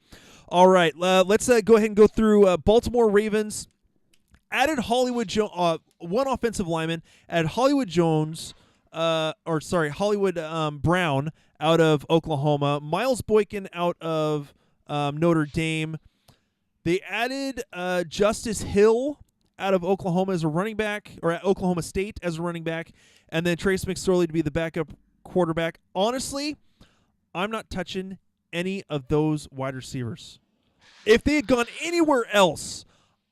all right, let's go ahead and go through Baltimore Ravens. Added one offensive lineman, added Hollywood Brown out of Oklahoma, Miles Boykin out of Notre Dame. They added Justice Hill out of Oklahoma as a running back, or at Oklahoma State as a running back, and then Trace McSorley to be the backup quarterback. Honestly, I'm not touching any of those wide receivers. If they had gone anywhere else,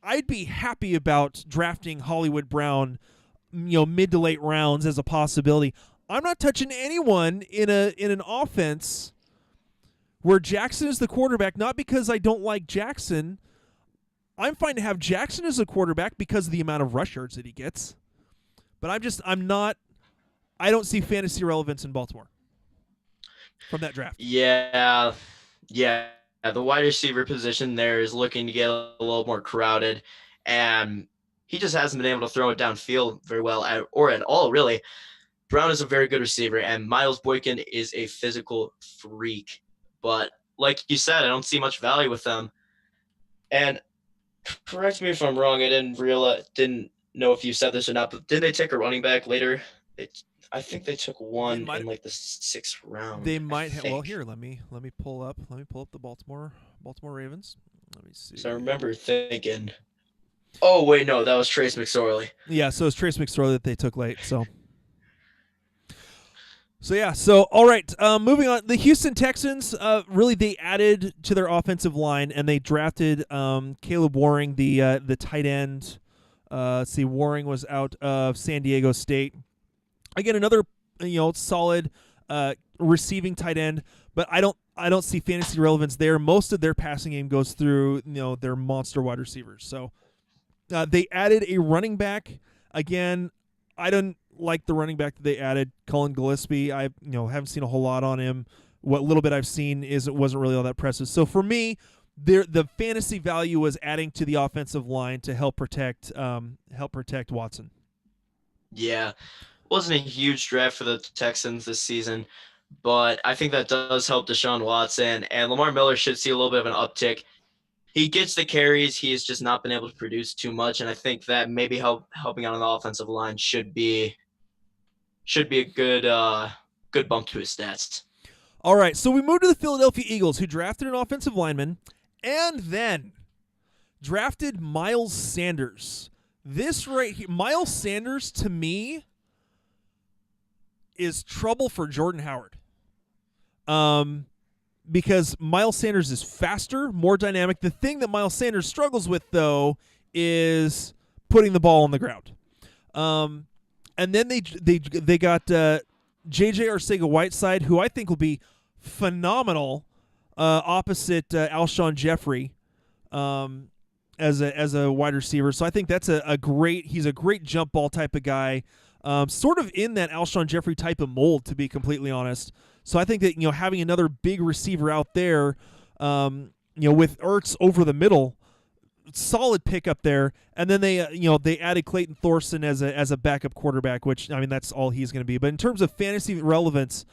I'd be happy about drafting Hollywood Brown, mid to late rounds as a possibility. I'm not touching anyone in an offense where Jackson is the quarterback, not because I don't like Jackson. I'm fine to have Jackson as a quarterback because of the amount of rush yards that he gets. But I don't see fantasy relevance in Baltimore from that draft. Yeah. The wide receiver position there is looking to get a little more crowded, and he just hasn't been able to throw it downfield very well or at all, really. Brown is a very good receiver, and Miles Boykin is a physical freak. But like you said, I don't see much value with them. And correct me if I'm wrong, I didn't know if you said this or not, but did they take a running back later? I think they took one in like the 6th round. They might have. Well, here, let me pull up the Baltimore Ravens. Let me see. So I remember thinking, oh wait, no, that was Trace McSorley. Yeah, so it's Trace McSorley that they took late. So all right. Moving on, the Houston Texans. Really, they added to their offensive line and they drafted Caleb Waring, the tight end. Let's see, Waring was out of San Diego State. Again, another solid receiving tight end, but I don't see fantasy relevance there. Most of their passing game goes through their monster wide receivers. So they added a running back. Again, I don't like the running back that they added, Cullen Gillespie. I haven't seen a whole lot on him. What little bit I've seen wasn't really all that impressive. So for me, the fantasy value was adding to the offensive line to help protect Watson. Yeah. Wasn't a huge draft for the Texans this season, but I think that does help Deshaun Watson, and Lamar Miller should see a little bit of an uptick. He gets the carries. He has just not been able to produce too much, and I think that maybe helping out on the offensive line should be a good bump to his stats. All right, so we moved to the Philadelphia Eagles, who drafted an offensive lineman and then drafted Miles Sanders. This right here, Miles Sanders, to me, is trouble for Jordan Howard. Because Miles Sanders is faster, more dynamic. The thing that Miles Sanders struggles with, though, is putting the ball on the ground. And then they got J.J. Arcega-Whiteside, who I think will be phenomenal opposite Alshon Jeffrey as a wide receiver. So I think that's he's a great jump ball type of guy. Sort of in that Alshon Jeffrey type of mold, to be completely honest. So I think that having another big receiver out there, with Ertz over the middle, solid pickup there. And then they added Clayton Thorson as a backup quarterback, which that's all he's going to be. But in terms of fantasy relevance,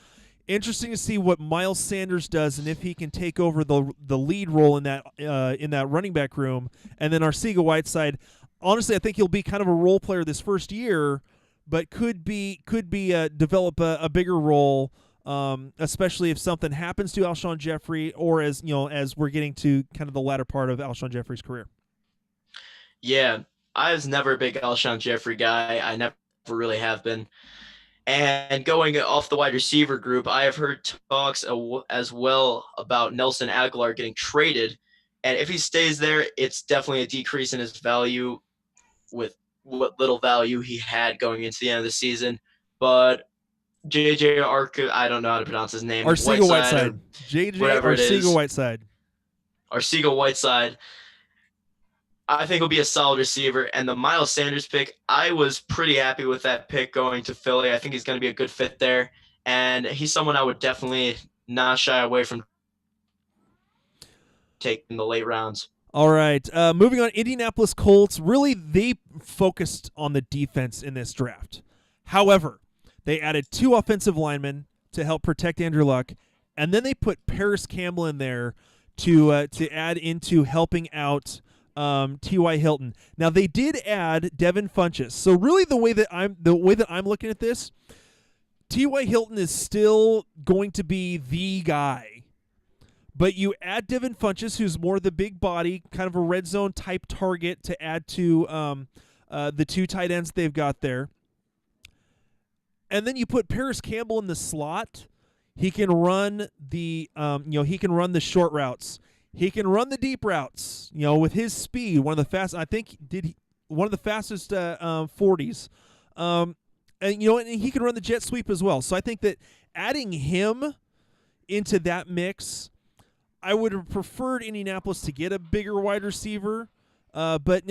Interesting to see what Miles Sanders does and if he can take over the lead role in that running back room. And then Arcega-Whiteside, honestly, I think he'll be kind of a role player this first year, but could develop a bigger role, especially if something happens to Alshon Jeffrey, or as we're getting to kind of the latter part of Alshon Jeffrey's career. Yeah, I was never a big Alshon Jeffrey guy. I never really have been. And going off the wide receiver group, I have heard talks as well about Nelson Aguilar getting traded. And if he stays there, it's definitely a decrease in his value with what little value he had going into the end of the season. But JJ I don't know how to pronounce his name. Arcega-Whiteside. JJ Arcega-Whiteside. Arcega-Whiteside. I think he'll be a solid receiver. And the Miles Sanders pick, I was pretty happy with that pick going to Philly. I think he's going to be a good fit there. And he's someone I would definitely not shy away from taking the late rounds. All right. Moving on, Indianapolis Colts. Really, they focused on the defense in this draft. However, they added 2 offensive linemen to help protect Andrew Luck. And then they put Paris Campbell in there to add into helping out T.Y. Hilton. Now they did add Devin Funchess. So really the way that I'm looking at this, T.Y. Hilton is still going to be the guy. But you add Devin Funchess, who's more the big body, kind of a red zone type target to add to the 2 tight ends they've got there. And then you put Paris Campbell in the slot. He can run the short routes. He can run the deep routes, with his speed. One of the fastest 40s. And he can run the jet sweep as well. So I think that adding him into that mix, I would have preferred Indianapolis to get a bigger wide receiver. But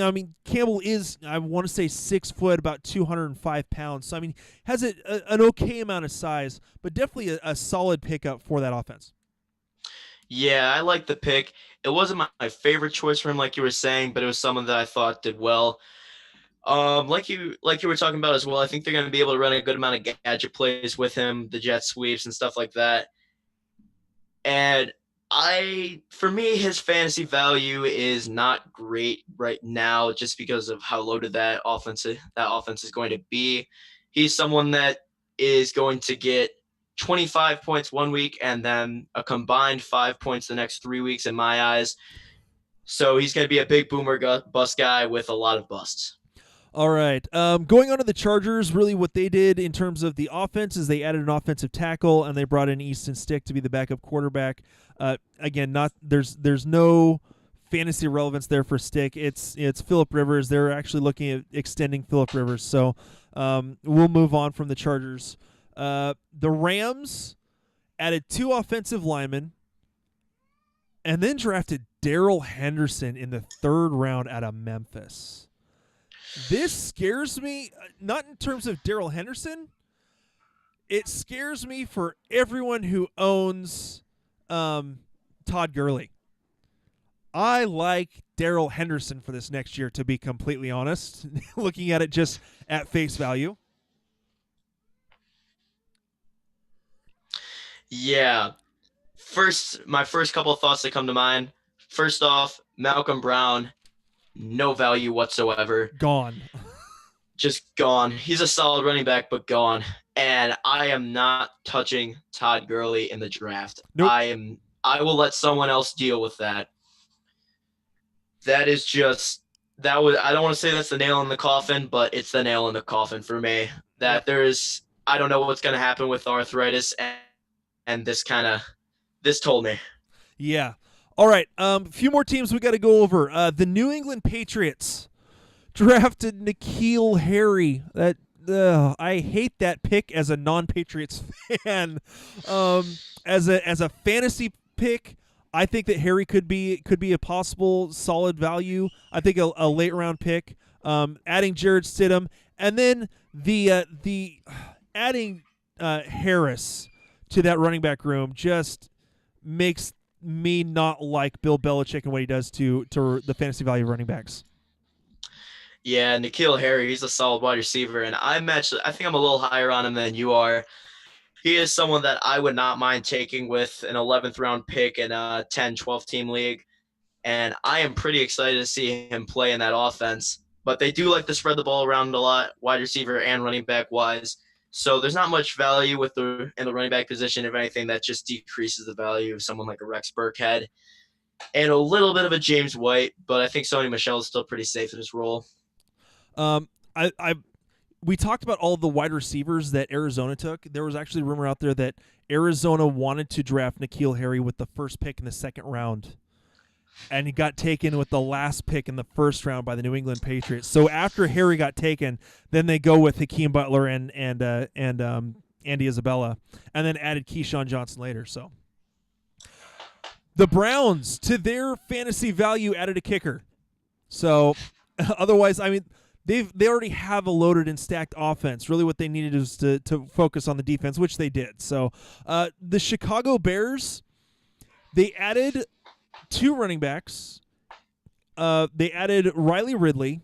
Campbell is, I want to say, 6 foot, about 205 pounds. So has an okay amount of size, but definitely a solid pickup for that offense. Yeah, I like the pick. It wasn't my favorite choice for him, like you were saying, but it was someone that I thought did well. Like you were talking about as well, I think they're going to be able to run a good amount of gadget plays with him, the jet sweeps and stuff like that. And for me, his fantasy value is not great right now, just because of how loaded that offense is going to be. He's someone that is going to get 25 points one week and then a combined 5 points the next 3 weeks in my eyes. So he's going to be a big boomer bust guy with a lot of busts. All right. Going on to the Chargers, really what they did in terms of the offense is they added an offensive tackle and they brought in Easton Stick to be the backup quarterback. Again, there's no fantasy relevance there for Stick. It's Phillip Rivers. They're actually looking at extending Phillip Rivers. So we'll move on from the Chargers. The Rams added 2 offensive linemen and then drafted Darrell Henderson in the 3rd round out of Memphis. This scares me, not in terms of Darrell Henderson. It scares me for everyone who owns Todd Gurley. I like Darrell Henderson for this next year, to be completely honest, looking at it just at face value. Yeah. My first couple of thoughts that come to mind. First off, Malcolm Brown, no value whatsoever. Gone. Just gone. He's a solid running back, but gone. And I am not touching Todd Gurley in the draft. Nope. I will let someone else deal with that. I don't want to say that's the nail in the coffin, but it's the nail in the coffin for me. I don't know what's going to happen with arthritis, and this told me. Yeah. All right. A few more teams we got to go over. The New England Patriots drafted N'Keal Harry. I hate that pick as a non-Patriots fan. As a fantasy pick, I think that Harry could be a possible solid value. I think a late round pick. Adding Jared Stidham, and then the adding Harris to that running back room just makes me not like Bill Belichick and what he does to the fantasy value of running backs. Yeah, N'Keal Harry, he's a solid wide receiver, and I think I'm a little higher on him than you are. he is someone that I would not mind taking with an 11th round pick in a 10, 12 team league. And I am pretty excited to see him play in that offense. But they do like to spread the ball around a lot, wide receiver and running back wise. So there's not much value in the running back position. If anything, that just decreases the value of someone like a Rex Burkhead and a little bit of a James White. But I think Sony Michel is still pretty safe in his role. We talked about all the wide receivers that Arizona took. There was actually a rumor out there that Arizona wanted to draft N'Keal Harry with the first pick in the second round, and he got taken with the last pick in the first round by the New England Patriots. So after Harry got taken, then they go with Hakeem Butler and Andy Isabella, and then added Keyshawn Johnson later. So the Browns, to their fantasy value, added a kicker. So otherwise, I mean, they already have a loaded and stacked offense. Really what they needed was to focus on the defense, which they did. So the Chicago Bears, they added 2 running backs. They added Riley Ridley.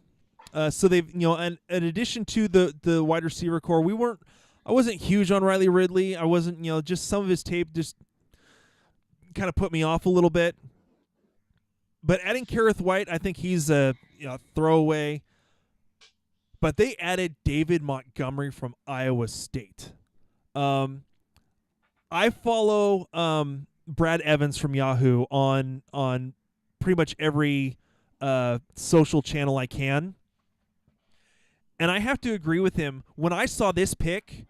So they've, in addition to the wide receiver core, I wasn't huge on Riley Ridley. I wasn't, just some of his tape just kind of put me off a little bit. But adding Kareth White, I think he's a throwaway. But they added David Montgomery from Iowa State. I follow Brad Evans from Yahoo on pretty much every social channel I can. And I have to agree with him. When I saw this pick,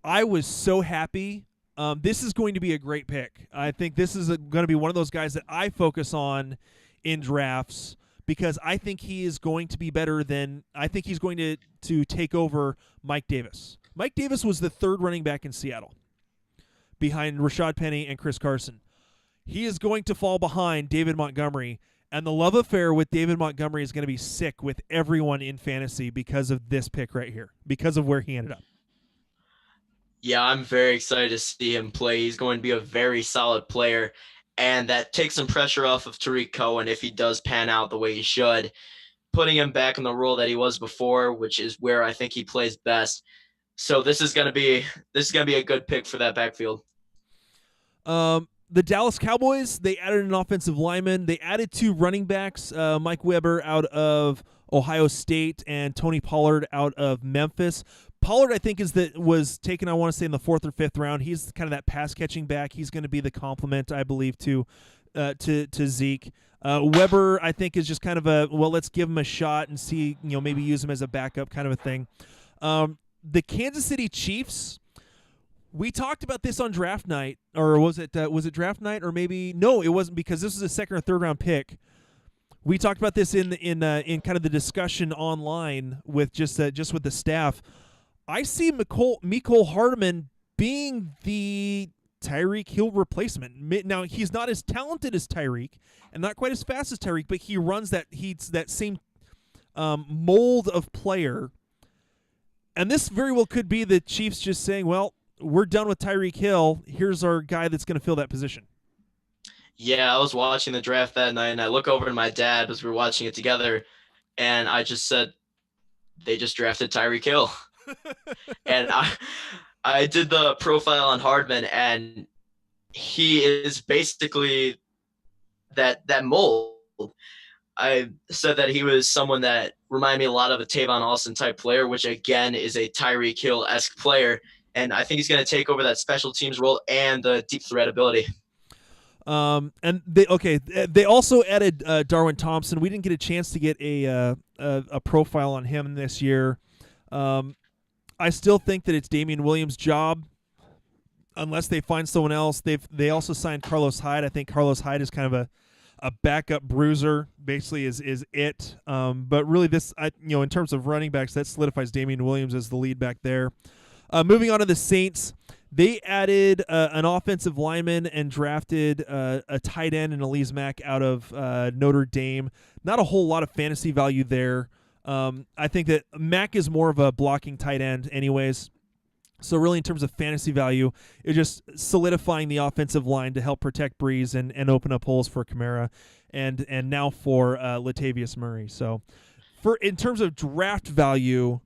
I was so happy. This is going to be a great pick. I think this is going to be one of those guys that I focus on in drafts, because I think he is going to be better than – I think he's going to take over Mike Davis. Mike Davis was the 3rd running back in Seattle behind Rashad Penny and Chris Carson. He is going to fall behind David Montgomery, and the love affair with David Montgomery is going to be sick with everyone in fantasy because of this pick right here, because of where he ended up. Yeah, I'm very excited to see him play. He's going to be a very solid player. And that takes some pressure off of Tyreek Cohen if he does pan out the way he should, putting him back in the role that he was before, which is where I think he plays best. So this is going to be a good pick for that backfield. The Dallas Cowboys, they added an offensive lineman. They added 2 running backs, Mike Weber out of Ohio State and Tony Pollard out of Memphis. Pollard, I think, was taken, I want to say, in the 4th or 5th round. He's kind of that pass-catching back. He's going to be the complement, I believe, to Zeke. Weber, I think, is just kind of let's give him a shot and see, maybe use him as a backup kind of a thing. The Kansas City Chiefs, we talked about this on draft night, or was it draft night, or maybe no, it wasn't, because this was a 2nd or 3rd round pick. We talked about this in kind of the discussion online with just with the staff. I see Mecole Hardman being the Tyreek Hill replacement. Now, he's not as talented as Tyreek and not quite as fast as Tyreek, but he runs that same mold of player. And this very well could be the Chiefs just saying, well, we're done with Tyreek Hill. Here's our guy that's going to fill that position. Yeah, I was watching the draft that night, and I look over to my dad as we were watching it together, and I just said, they just drafted Tyreek Hill. And I did the profile on Hardman, and he is basically that mold. I said that he was someone that reminded me a lot of a Tavon Austin type player, which again is a Tyreek Hill-esque player. And I think he's going to take over that special teams role and the deep threat ability. And they also added Darwin Thompson. We didn't get a chance to get a profile on him this year. I still think that it's Damian Williams' job, unless they find someone else. They also signed Carlos Hyde. I think Carlos Hyde is kind of a backup bruiser, basically is it. But really, in terms of running backs, that solidifies Damian Williams as the lead back there. Moving on to the Saints, they added an offensive lineman and drafted a tight end in Elise Mack out of Notre Dame. Not a whole lot of fantasy value there. I think that Mack is more of a blocking tight end anyways. So really in terms of fantasy value, it's just solidifying the offensive line to help protect Breeze and open up holes for Kamara and now for Latavius Murray. So in terms of draft value,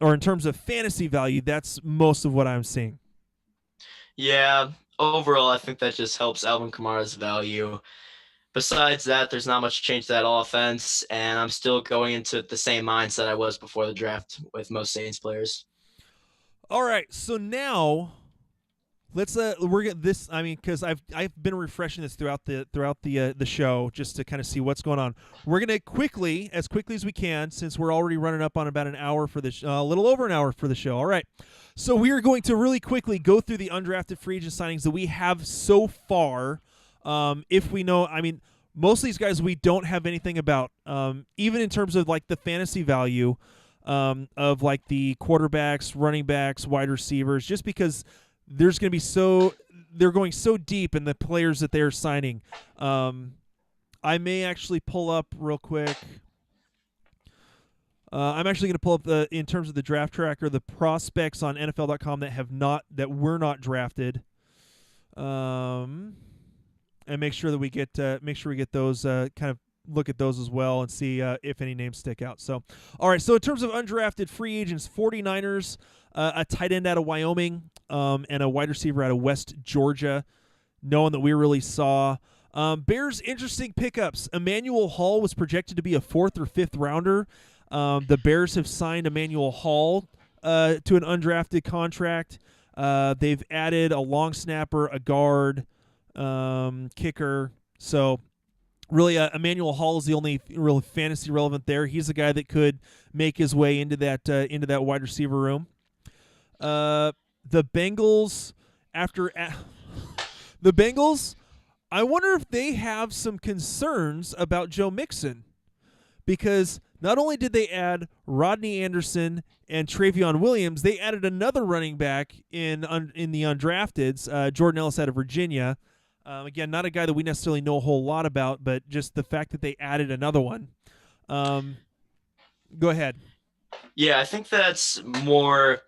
or in terms of fantasy value, that's most of what I'm seeing. Yeah, overall, I think that just helps Alvin Kamara's value. Besides that, there's not much change to that offense, and I'm still going into the same mindset I was before the draft with most Saints players. All right, so now let's we're gonna this. I mean, because I've been refreshing this throughout the show just to kind of see what's going on. We're gonna as quickly as we can, since we're already running up on about an hour for the a little over an hour for the show. All right, so we are going to really quickly go through the undrafted free agent signings that we have so far. If we know, I mean, most of these guys we don't have anything about, even in terms of like the fantasy value of like the quarterbacks, running backs, wide receivers, just because there's going to be they're going so deep in the players that they're signing. I may actually pull up real quick. I'm actually going to pull up in terms of the draft tracker, the prospects on NFL.com that were not drafted. And make sure that we get those kind of look at those as well and see if any names stick out. So, all right. So in terms of undrafted free agents, 49ers, a tight end out of Wyoming, and a wide receiver out of West Georgia, no one that we really saw. Bears, interesting pickups. Emmanuel Hall was projected to be a 4th or 5th rounder. The Bears have signed Emmanuel Hall to an undrafted contract. They've added a long snapper, a guard, kicker. So really, Emmanuel Hall is the only real fantasy relevant there. He's the guy that could make his way into that wide receiver room. The Bengals, I wonder if they have some concerns about Joe Mixon, because not only did they add Rodney Anderson and Travion Williams, they added another running back in the undrafteds, Jordan Ellis out of Virginia. Again, not a guy that we necessarily know a whole lot about, but just the fact that they added another one. Go ahead. Yeah, I think that's more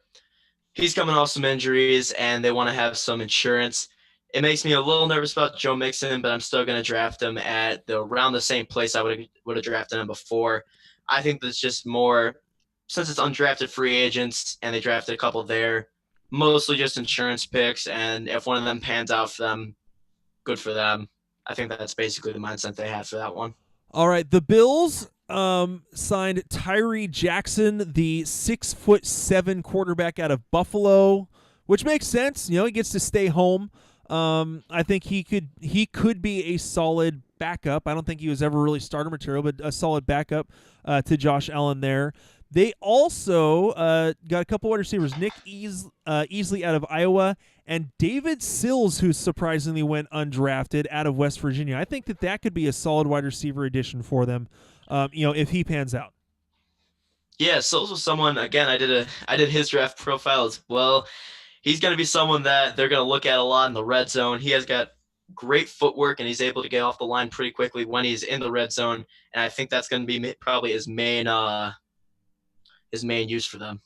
he's coming off some injuries and they want to have some insurance. It makes me a little nervous about Joe Mixon, but I'm still going to draft him at around the same place I would have drafted him before. I think that's just more, since it's undrafted free agents and they drafted a couple there, mostly just insurance picks, and if one of them pans out for them, good for them. I think that's basically the mindset they had for that one. All right, the Bills signed Tyree Jackson, the 6'7" quarterback out of Buffalo, which makes sense. You know, he gets to stay home. I think he could be a solid backup. I don't think he was ever really starter material, but a solid backup to Josh Allen there. They also got a couple wide receivers, Nick Easley out of Iowa, and David Sills, who surprisingly went undrafted out of West Virginia. I think that could be a solid wide receiver addition for them, if he pans out. Yeah, Sills was someone, again, I did his draft profile as well. He's going to be someone that they're going to look at a lot in the red zone. He has got great footwork, and he's able to get off the line pretty quickly when he's in the red zone, and I think that's going to be probably his main use for them.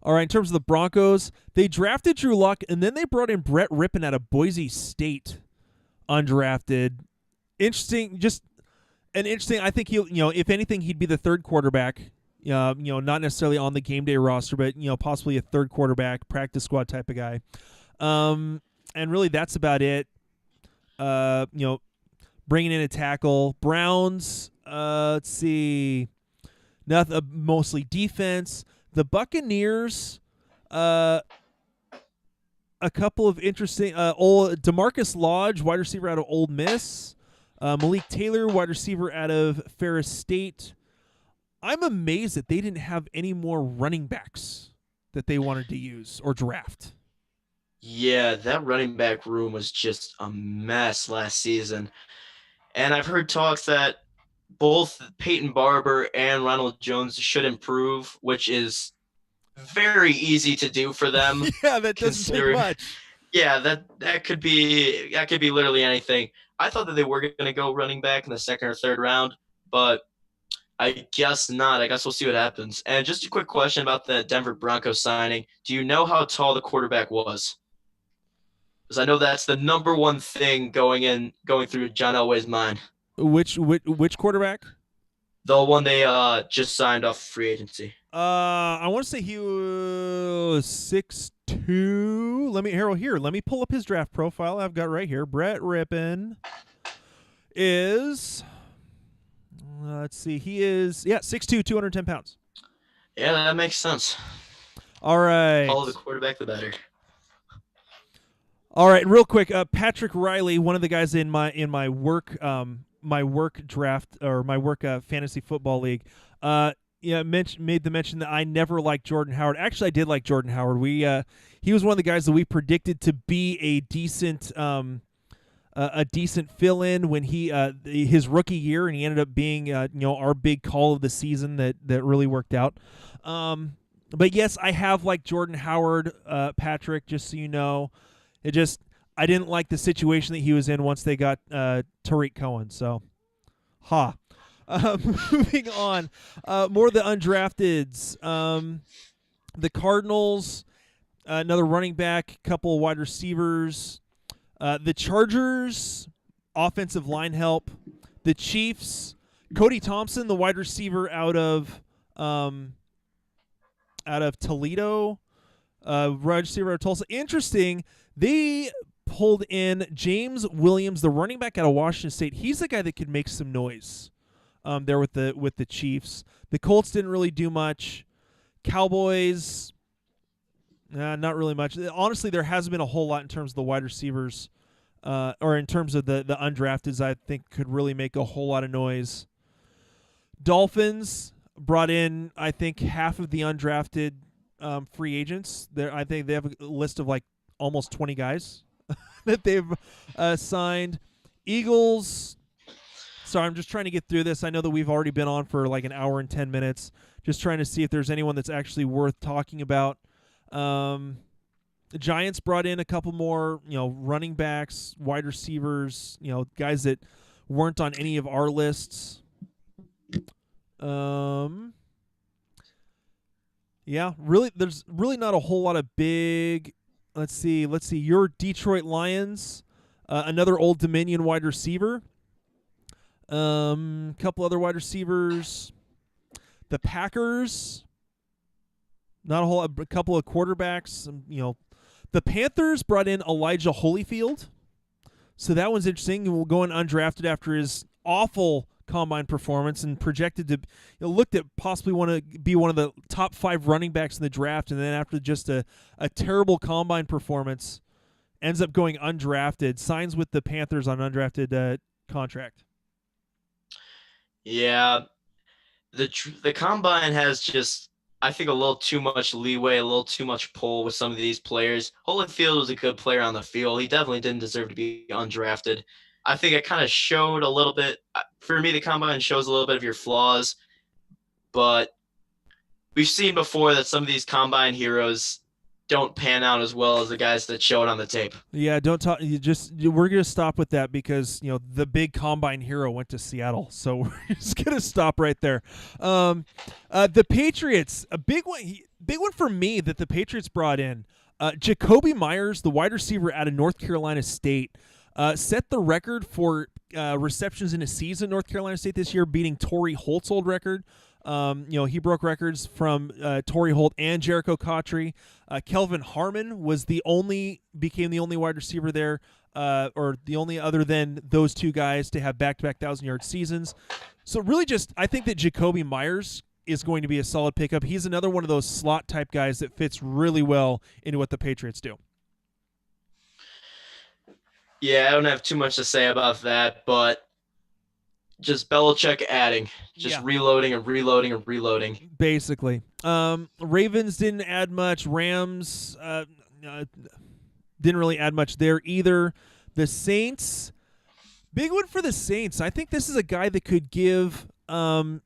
All right, in terms of the Broncos, they drafted Drew Luck, and then they brought in Brett Rippon out of Boise State, undrafted. Interesting, I think if anything, he'd be the third quarterback. Not necessarily on the game day roster, but possibly a third quarterback, practice squad type of guy. And really, that's about it. Bringing in a tackle. Browns. Let's see. Nothing. Mostly defense. The Buccaneers. A couple of interesting. DeMarcus Lodge, wide receiver out of Ole Miss. Malik Taylor, wide receiver out of Ferris State. I'm amazed that they didn't have any more running backs that they wanted to use or draft. Yeah, that running back room was just a mess last season. And I've heard talks that both Peyton Barber and Ronald Jones should improve, which is very easy to do for them. Yeah, that doesn't take much. Yeah, that could be literally anything. I thought that they were going to go running back in the second or third round, but I guess not. I guess we'll see what happens. And just a quick question about the Denver Broncos signing. Do you know how tall the quarterback was? Because I know that's the number one thing going through John Elway's mind. Which quarterback? The one they just signed off free agency. I want to say he was 6'2". Let me pull up his draft profile I've got right here. Brett Rippon is, let's see, he is 6'2", 210 pounds. Yeah, that makes sense. All right. Follow the quarterback, the better. All right, real quick, Patrick Riley, one of the guys in my work draft or my work fantasy football league, made the mention that I never liked Jordan Howard. Actually, I did like Jordan Howard. He was one of the guys that we predicted to be a decent fill-in when his rookie year, and he ended up being our big call of the season that really worked out. But yes, I have liked Jordan Howard, Patrick, just so you know. I didn't like the situation that he was in once they got Tyreek Cohen. So, moving on, more of the undrafteds. The Cardinals, another running back, couple of wide receivers. The Chargers, offensive line help. The Chiefs, Cody Thompson, the wide receiver out of Toledo, wide receiver out of Tulsa. Interesting. They pulled in James Williams, the running back out of Washington State. He's the guy that could make some noise there with the Chiefs. The Colts didn't really do much. Cowboys, not really much. Honestly, there hasn't been a whole lot in terms of the wide receivers or in terms of the undrafteds I think could really make a whole lot of noise. Dolphins brought in, I think, half of the undrafted free agents. I think they have a list of like almost 20 guys that they've signed. Eagles, sorry, I'm just trying to get through this. I know that we've already been on for like an hour and 10 minutes. Just trying to see if there's anyone that's actually worth talking about. The Giants brought in a couple more, running backs, wide receivers, guys that weren't on any of our lists. Really, there's really not a whole lot of big. Let's see. Your Detroit Lions, another Old Dominion wide receiver. Couple other wide receivers. The Packers, a couple of quarterbacks. The Panthers brought in Elijah Holyfield, so that one's interesting. We'll go in undrafted after his awful combine performance and projected to looked at possibly want to be one of the top 5 running backs in the draft, and then after just a terrible combine performance ends up going undrafted, signs with the Panthers on undrafted contract. Yeah, the combine has just, I think, a little too much leeway, a little too much pull with some of these players. Holyfield was a good player on the field. He definitely didn't deserve to be undrafted. I think it kind of showed a little bit. For me, the combine shows a little bit of your flaws, but we've seen before that some of these combine heroes don't pan out as well as the guys that show it on the tape. Yeah, don't talk. We're gonna stop with that because the big combine hero went to Seattle, so we're just gonna stop right there. The Patriots, a big one for me that the Patriots brought in. Jacoby Myers, the wide receiver out of North Carolina State. Set the record for receptions in a season, North Carolina State this year, beating Torrey Holt's old record. He broke records from Torrey Holt and Jericho Cotchery. Kelvin Harmon became the only wide receiver there, or the only other than those two guys to have back-to-back 1,000-yard seasons. So really I think that Jacoby Myers is going to be a solid pickup. He's another one of those slot-type guys that fits really well into what the Patriots do. Yeah, I don't have too much to say about that, but just Belichick adding, reloading and reloading and reloading. Basically. Ravens didn't add much. Rams didn't really add much there either. The Saints, big one for the Saints. I think this is a guy that could give Latavius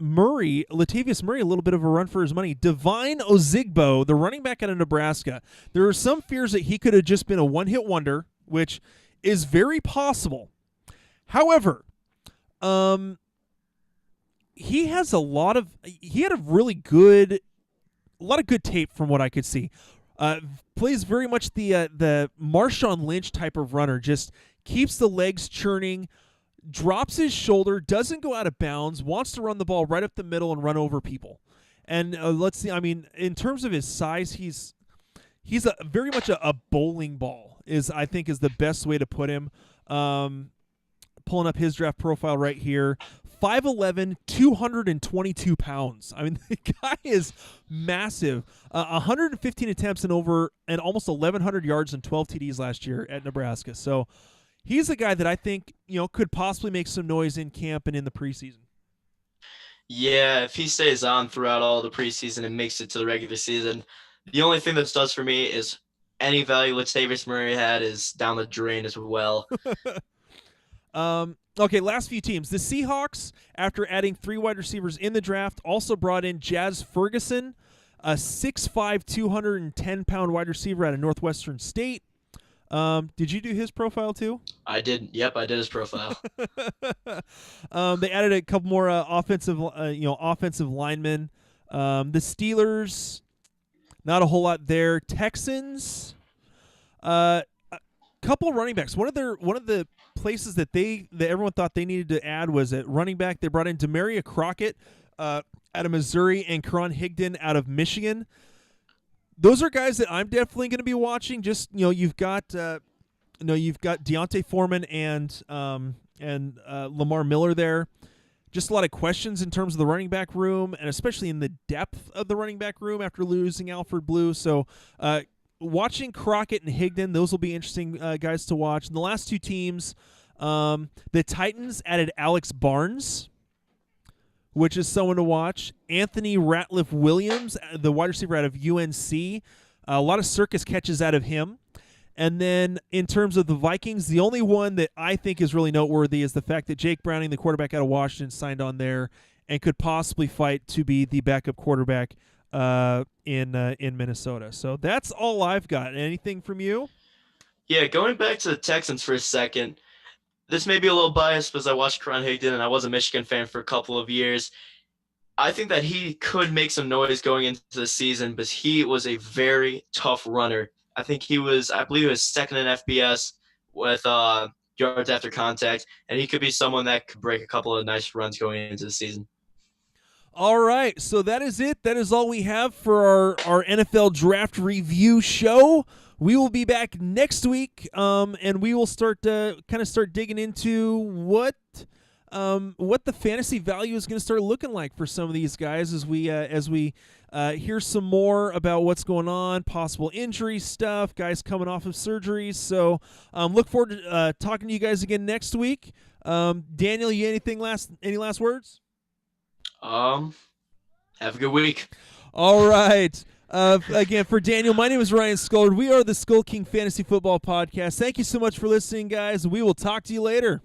Murray a little bit of a run for his money. Devine Ozigbo, the running back out of Nebraska. There are some fears that he could have just been a one-hit wonder, which is very possible. However, he had a lot of good tape from what I could see. Plays very much the Marshawn Lynch type of runner. Just keeps the legs churning. drops his shoulder, doesn't go out of bounds, wants to run the ball right up the middle and run over people. And let's see, I mean, in terms of his size, he's very much a bowling ball, I think is the best way to put him. Pulling up his draft profile right here. 5'11", 222 pounds. I mean, the guy is massive. 115 attempts and almost 1,100 yards and 12 TDs last year at Nebraska. So he's a guy that I think, could possibly make some noise in camp and in the preseason. Yeah, if he stays on throughout all the preseason and makes it to the regular season, the only thing this does for me is any value Latavius Murray had is down the drain as well. Okay, last few teams. The Seahawks, after adding 3 wide receivers in the draft, also brought in Jazz Ferguson, a 6'5", 210-pound wide receiver out of Northwestern State. Did you do his profile too? I did. Yep, I did his profile. They added a couple more offensive linemen. The Steelers, not a whole lot there. Texans, a couple running backs. One of the places that everyone thought they needed to add was at running back. They brought in Demaria Crockett out of Missouri and Karan Higdon out of Michigan. Those are guys that I'm definitely going to be watching. Just you've got Deontay Foreman and Lamar Miller there. Just a lot of questions in terms of the running back room, and especially in the depth of the running back room after losing Alfred Blue. So watching Crockett and Higdon, those will be interesting guys to watch. And the last two teams, the Titans added Alex Barnes, which is someone to watch. Anthony Ratliff Williams, the wide receiver out of UNC. A lot of circus catches out of him. And then in terms of the Vikings, the only one that I think is really noteworthy is the fact that Jake Browning, the quarterback out of Washington, signed on there and could possibly fight to be the backup quarterback in Minnesota. So that's all I've got. Anything from you? Yeah, going back to the Texans for a second, this may be a little biased because I watched Karan Higdon and I was a Michigan fan for a couple of years. I think that he could make some noise going into the season because he was a very tough runner. I believe he was second in FBS with yards after contact, and he could be someone that could break a couple of nice runs going into the season. All right, so that is it. That is all we have for our NFL draft review show. We will be back next week, and we will start digging into what the fantasy value is going to start looking like for some of these guys as we hear some more about what's going on, possible injury stuff, guys coming off of surgeries. So look forward to talking to you guys again next week. Daniel, you any last words? Have a good week. All right. Again, for Daniel, my name is Ryan Scullard. We are the SkullKing Fantasy Football Podcast. Thank you so much for listening, guys. We will talk to you later.